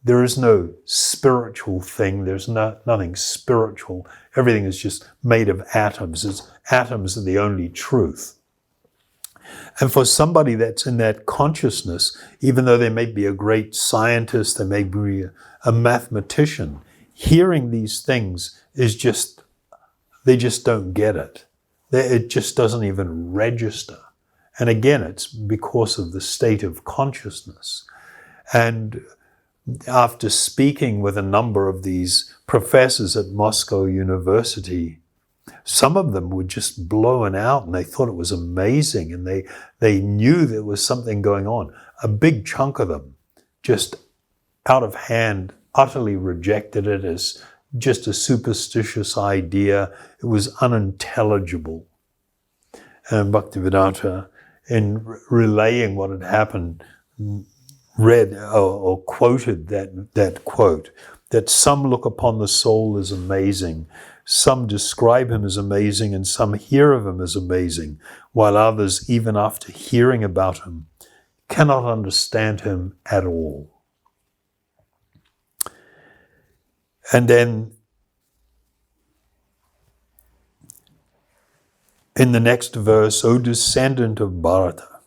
There is no spiritual thing. There's nothing spiritual. Everything is just made of atoms. Atoms are the only truth. And for somebody that's in that consciousness, even though they may be a great scientist, they may be a mathematician, hearing these things is just, they just don't get it. It just doesn't even register. And again, it's because of the state of consciousness. And after speaking with a number of these professors at Moscow University, some of them were just blown out and they thought it was amazing and they knew there was something going on. A big chunk of them just out of hand utterly rejected it as just a superstitious idea. It was unintelligible. And Bhaktivedanta, in relaying what had happened, read or quoted that quote, that some look upon the soul as amazing, some describe him as amazing, and some hear of him as amazing, while others, even after hearing about him, cannot understand him at all. And then in the next verse, O descendant of Bharata,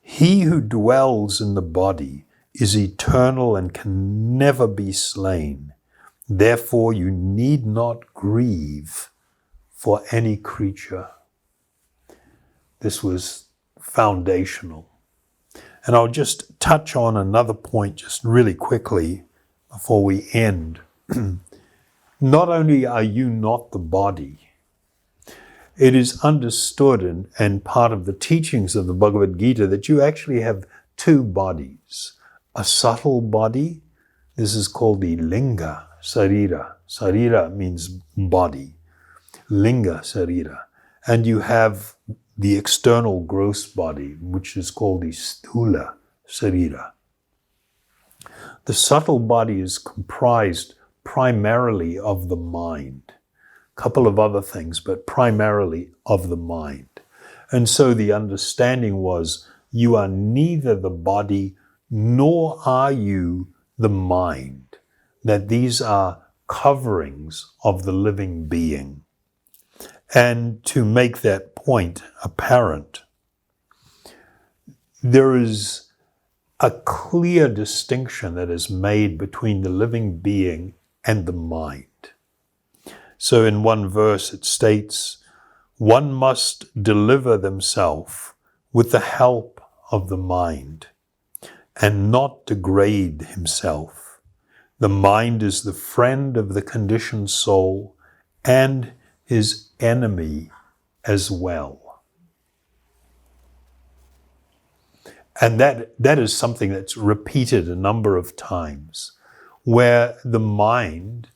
he who dwells in the body is eternal and can never be slain. Therefore, you need not grieve for any creature. This was foundational. And I'll just touch on another point just really quickly before we end. Not only are you not the body, it is understood and part of the teachings of the Bhagavad Gita that you actually have two bodies. A subtle body, this is called the linga sarira. Sarira means body. Linga sarira. And you have the external gross body, which is called the sthula sarira. The subtle body is comprised primarily of the mind. A couple of other things, but primarily of the mind. And so the understanding was, you are neither the body nor are you the mind. That these are coverings of the living being. And to make that point apparent, there is a clear distinction that is made between the living being and the mind. So in one verse it states, one must deliver themselves with the help of the mind and not degrade himself. The mind is the friend of the conditioned soul and his enemy as well. And that is something that's repeated a number of times, where the mind,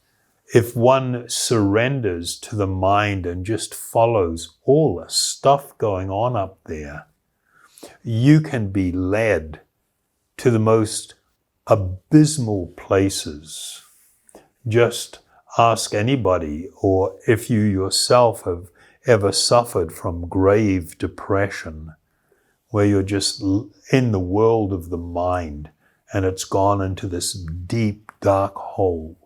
if one surrenders to the mind and just follows all the stuff going on up there, you can be led to the most abysmal places. Just ask anybody, or if you yourself have ever suffered from grave depression, where you're just in the world of the mind and it's gone into this deep, dark hole.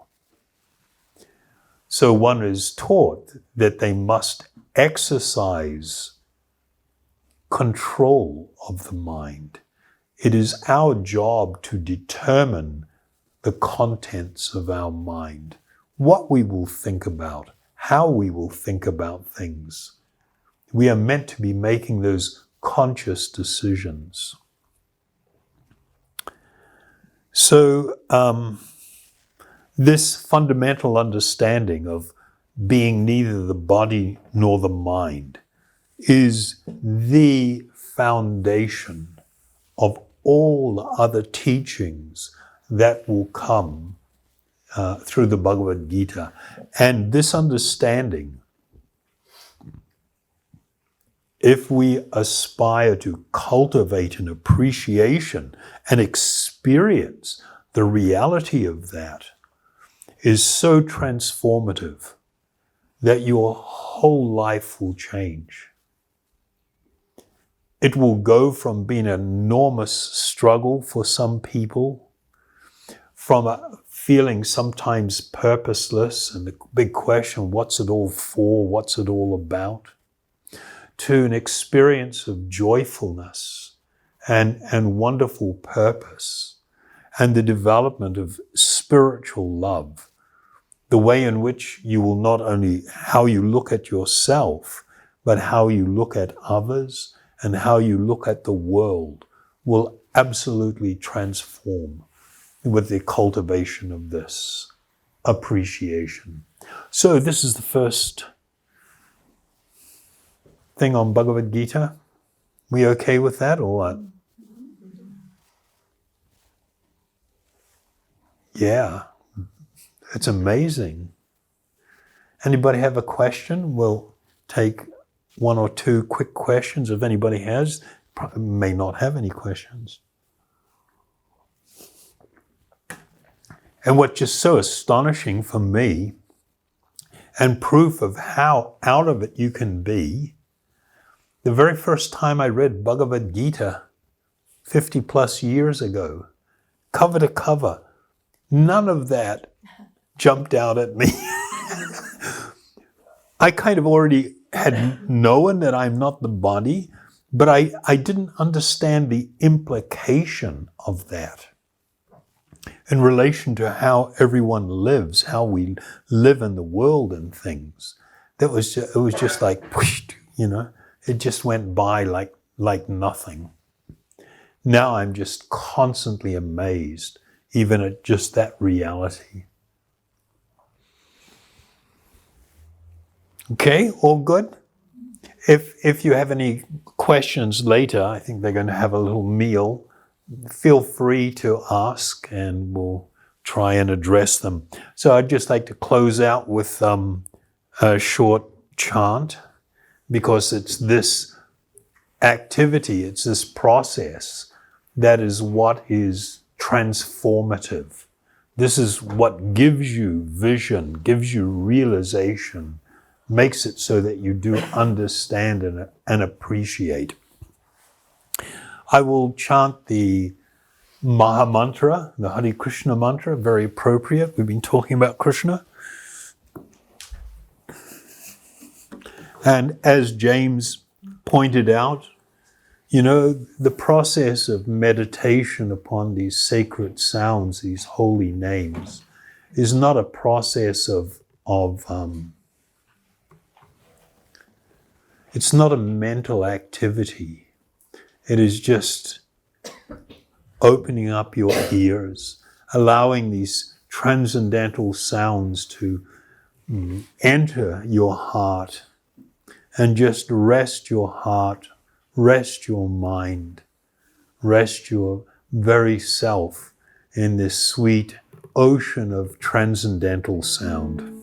So one is taught that they must exercise control of the mind. It is our job to determine the contents of our mind, what we will think about, how we will think about things. We are meant to be making those conscious decisions. So this fundamental understanding of being neither the body nor the mind is the foundation of all the other teachings that will come through the Bhagavad Gita. And this understanding, if we aspire to cultivate an appreciation and experience the reality of that, is so transformative that your whole life will change. It will go from being an enormous struggle for some people, from a feeling sometimes purposeless and the big question, what's it all for, what's it all about, to an experience of joyfulness and wonderful purpose, and the development of spiritual love. The way in which you will not only how you look at yourself, but how you look at others and how you look at the world will absolutely transform with the cultivation of this appreciation. So this is the first thing on Bhagavad Gita. We okay with that or what? Yeah, it's amazing. Anybody have a question? We'll take one or two quick questions if anybody has. Probably may not have any questions. And what's just so astonishing for me, and proof of how out of it you can be, the very first time I read Bhagavad Gita 50 plus years ago, cover to cover, none of that jumped out at me. I kind of already had known that I'm not the body, but I didn't understand the implication of that in relation to how everyone lives, how we live in the world and things. It was just like, it just went by like nothing. Now I'm just constantly amazed, even at just that reality. Okay, all good? If you have any questions later, I think they're going to have a little meal. Feel free to ask and we'll try and address them. So I'd just like to close out with a short chant, because it's this activity, it's this process that is what is transformative. This is what gives you vision, gives you realization, makes it so that you do understand and appreciate. I will chant the Maha Mantra, the Hare Krishna mantra, very appropriate. We've been talking about Krishna. And as James pointed out, the process of meditation upon these sacred sounds, these holy names, is not a process of it's not a mental activity. It is just opening up your ears, allowing these transcendental sounds to enter your heart, and just rest your heart, rest your mind, rest your very self in this sweet ocean of transcendental sound.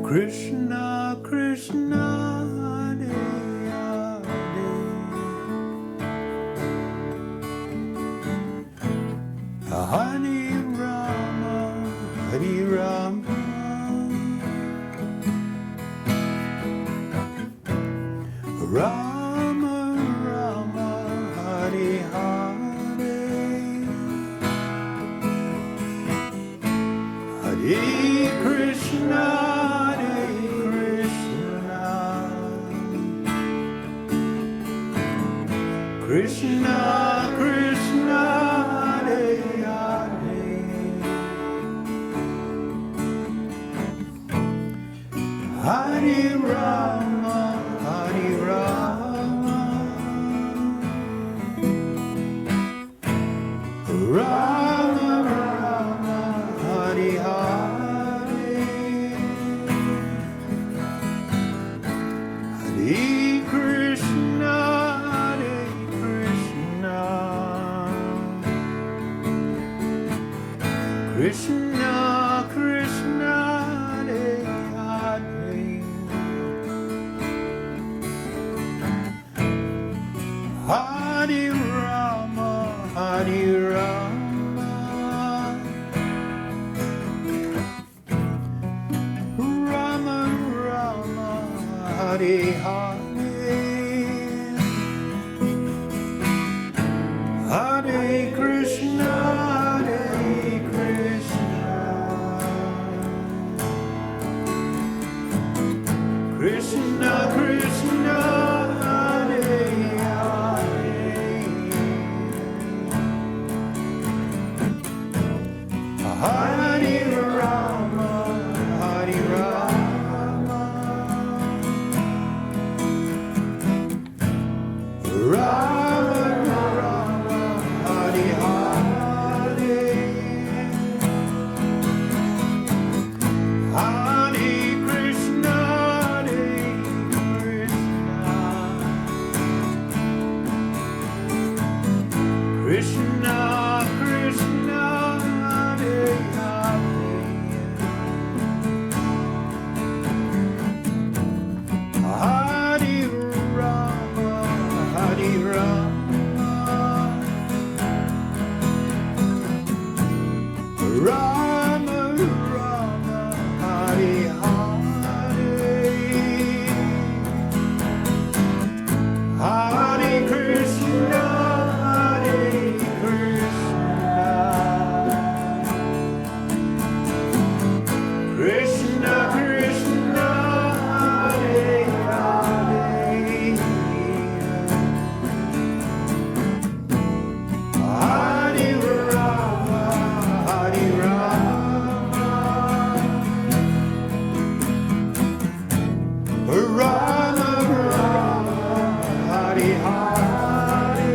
Krishna, Krishna, Hare Hare, Hare Rama, Hare Rama, Rama Rama, Hare Hare, Hare Krishna. Krishna, Krishna, Hare Hare, Hare Rama, Hare Rama, Rama Rama, Hare Hare, Hare Krishna, Hare Krishna, Krishna Krishna, Hare Hare, Hare Rama, Hare Rama, Rama Rama, Hare Hare, Hare Krishna, Hare Krishna, Krishna Krishna, Hare Hare, Hare Rama, Hare Rama, Rama Rama, Hare Hare, Hare Krishna, Hare Krishna, Krishna Krishna, Hare Hare, Hare Rama, Hare Rama, Rama Rama, Hare Hare, Hare Krishna, Hare Krishna, Krishna Krishna, Hare Hare, Hare Rama, Hare Rama, Rama Rama, Hare Hare,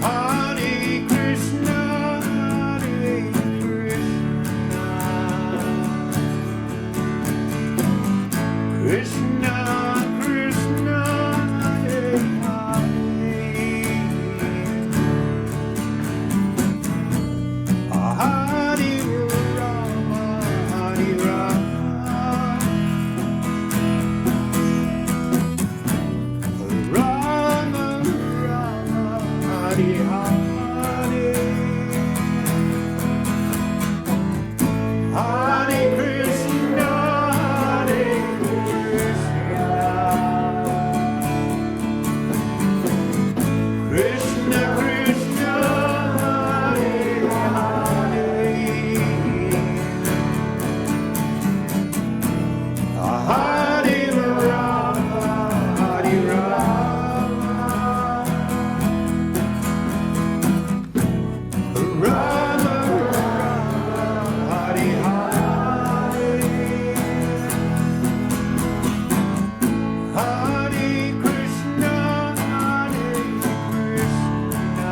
Hare Krishna, Hare Krishna, Krishna Krishna, Hare Hare, Hare Rama, Hare Rama, Rama Rama, Hare Hare, Hare Krishna, Hare Krishna, Krishna Krishna, Hare Hare, Hare Rama, Hare Rama, Rama Rama, Hare Hare, Hare Krishna, Hare Krishna,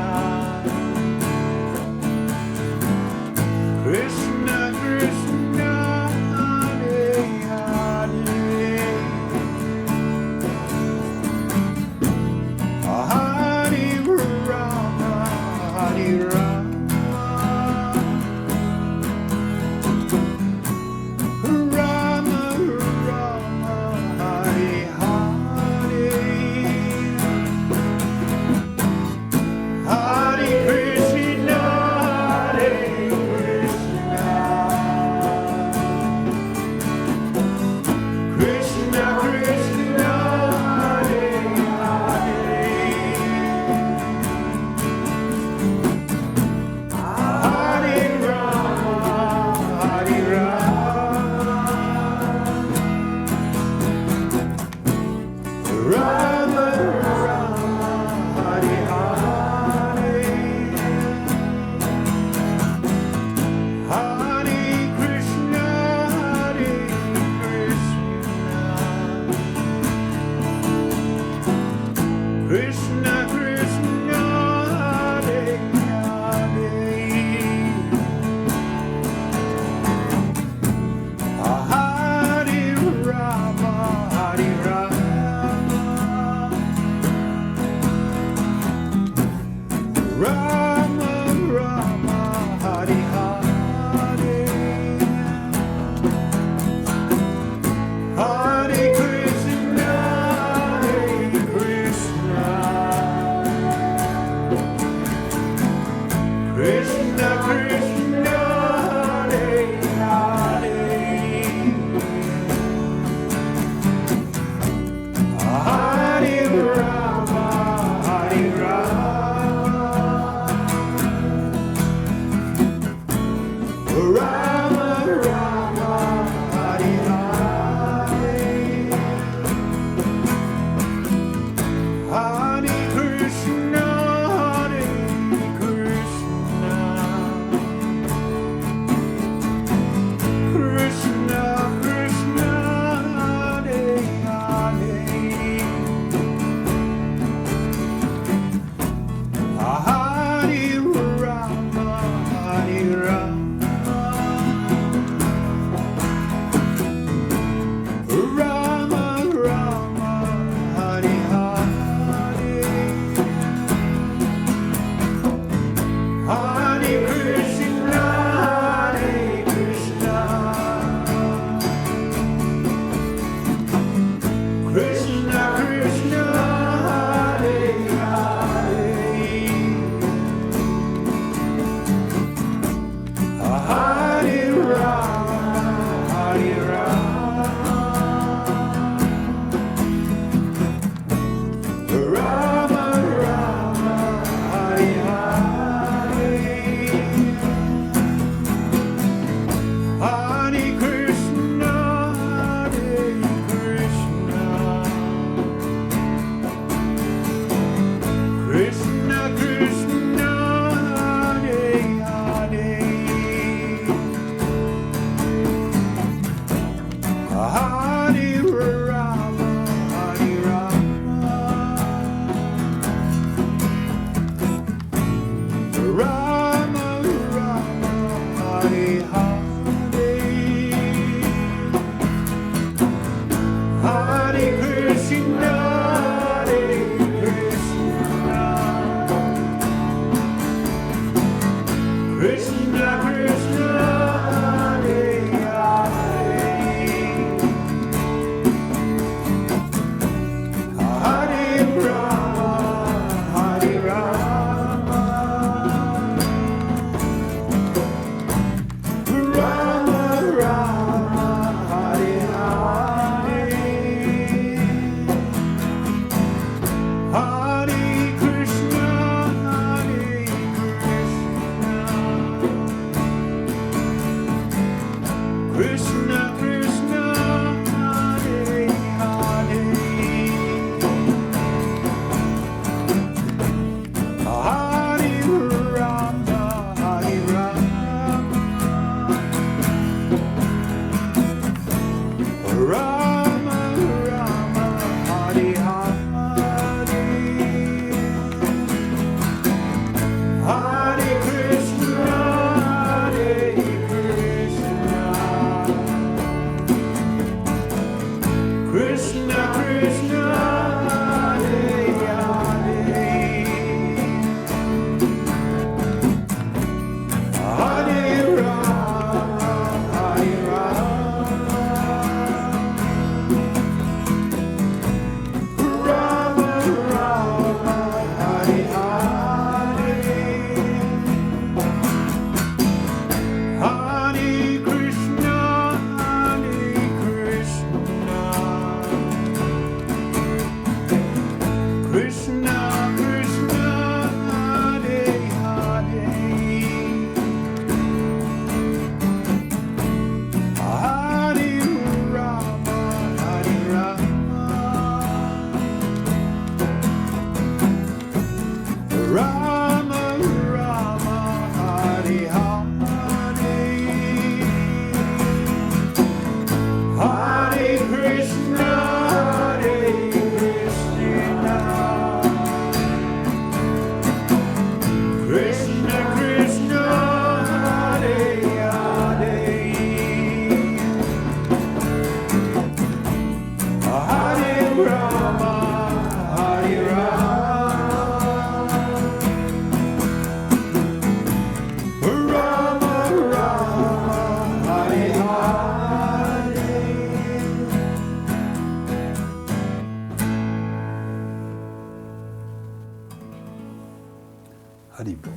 Haribol.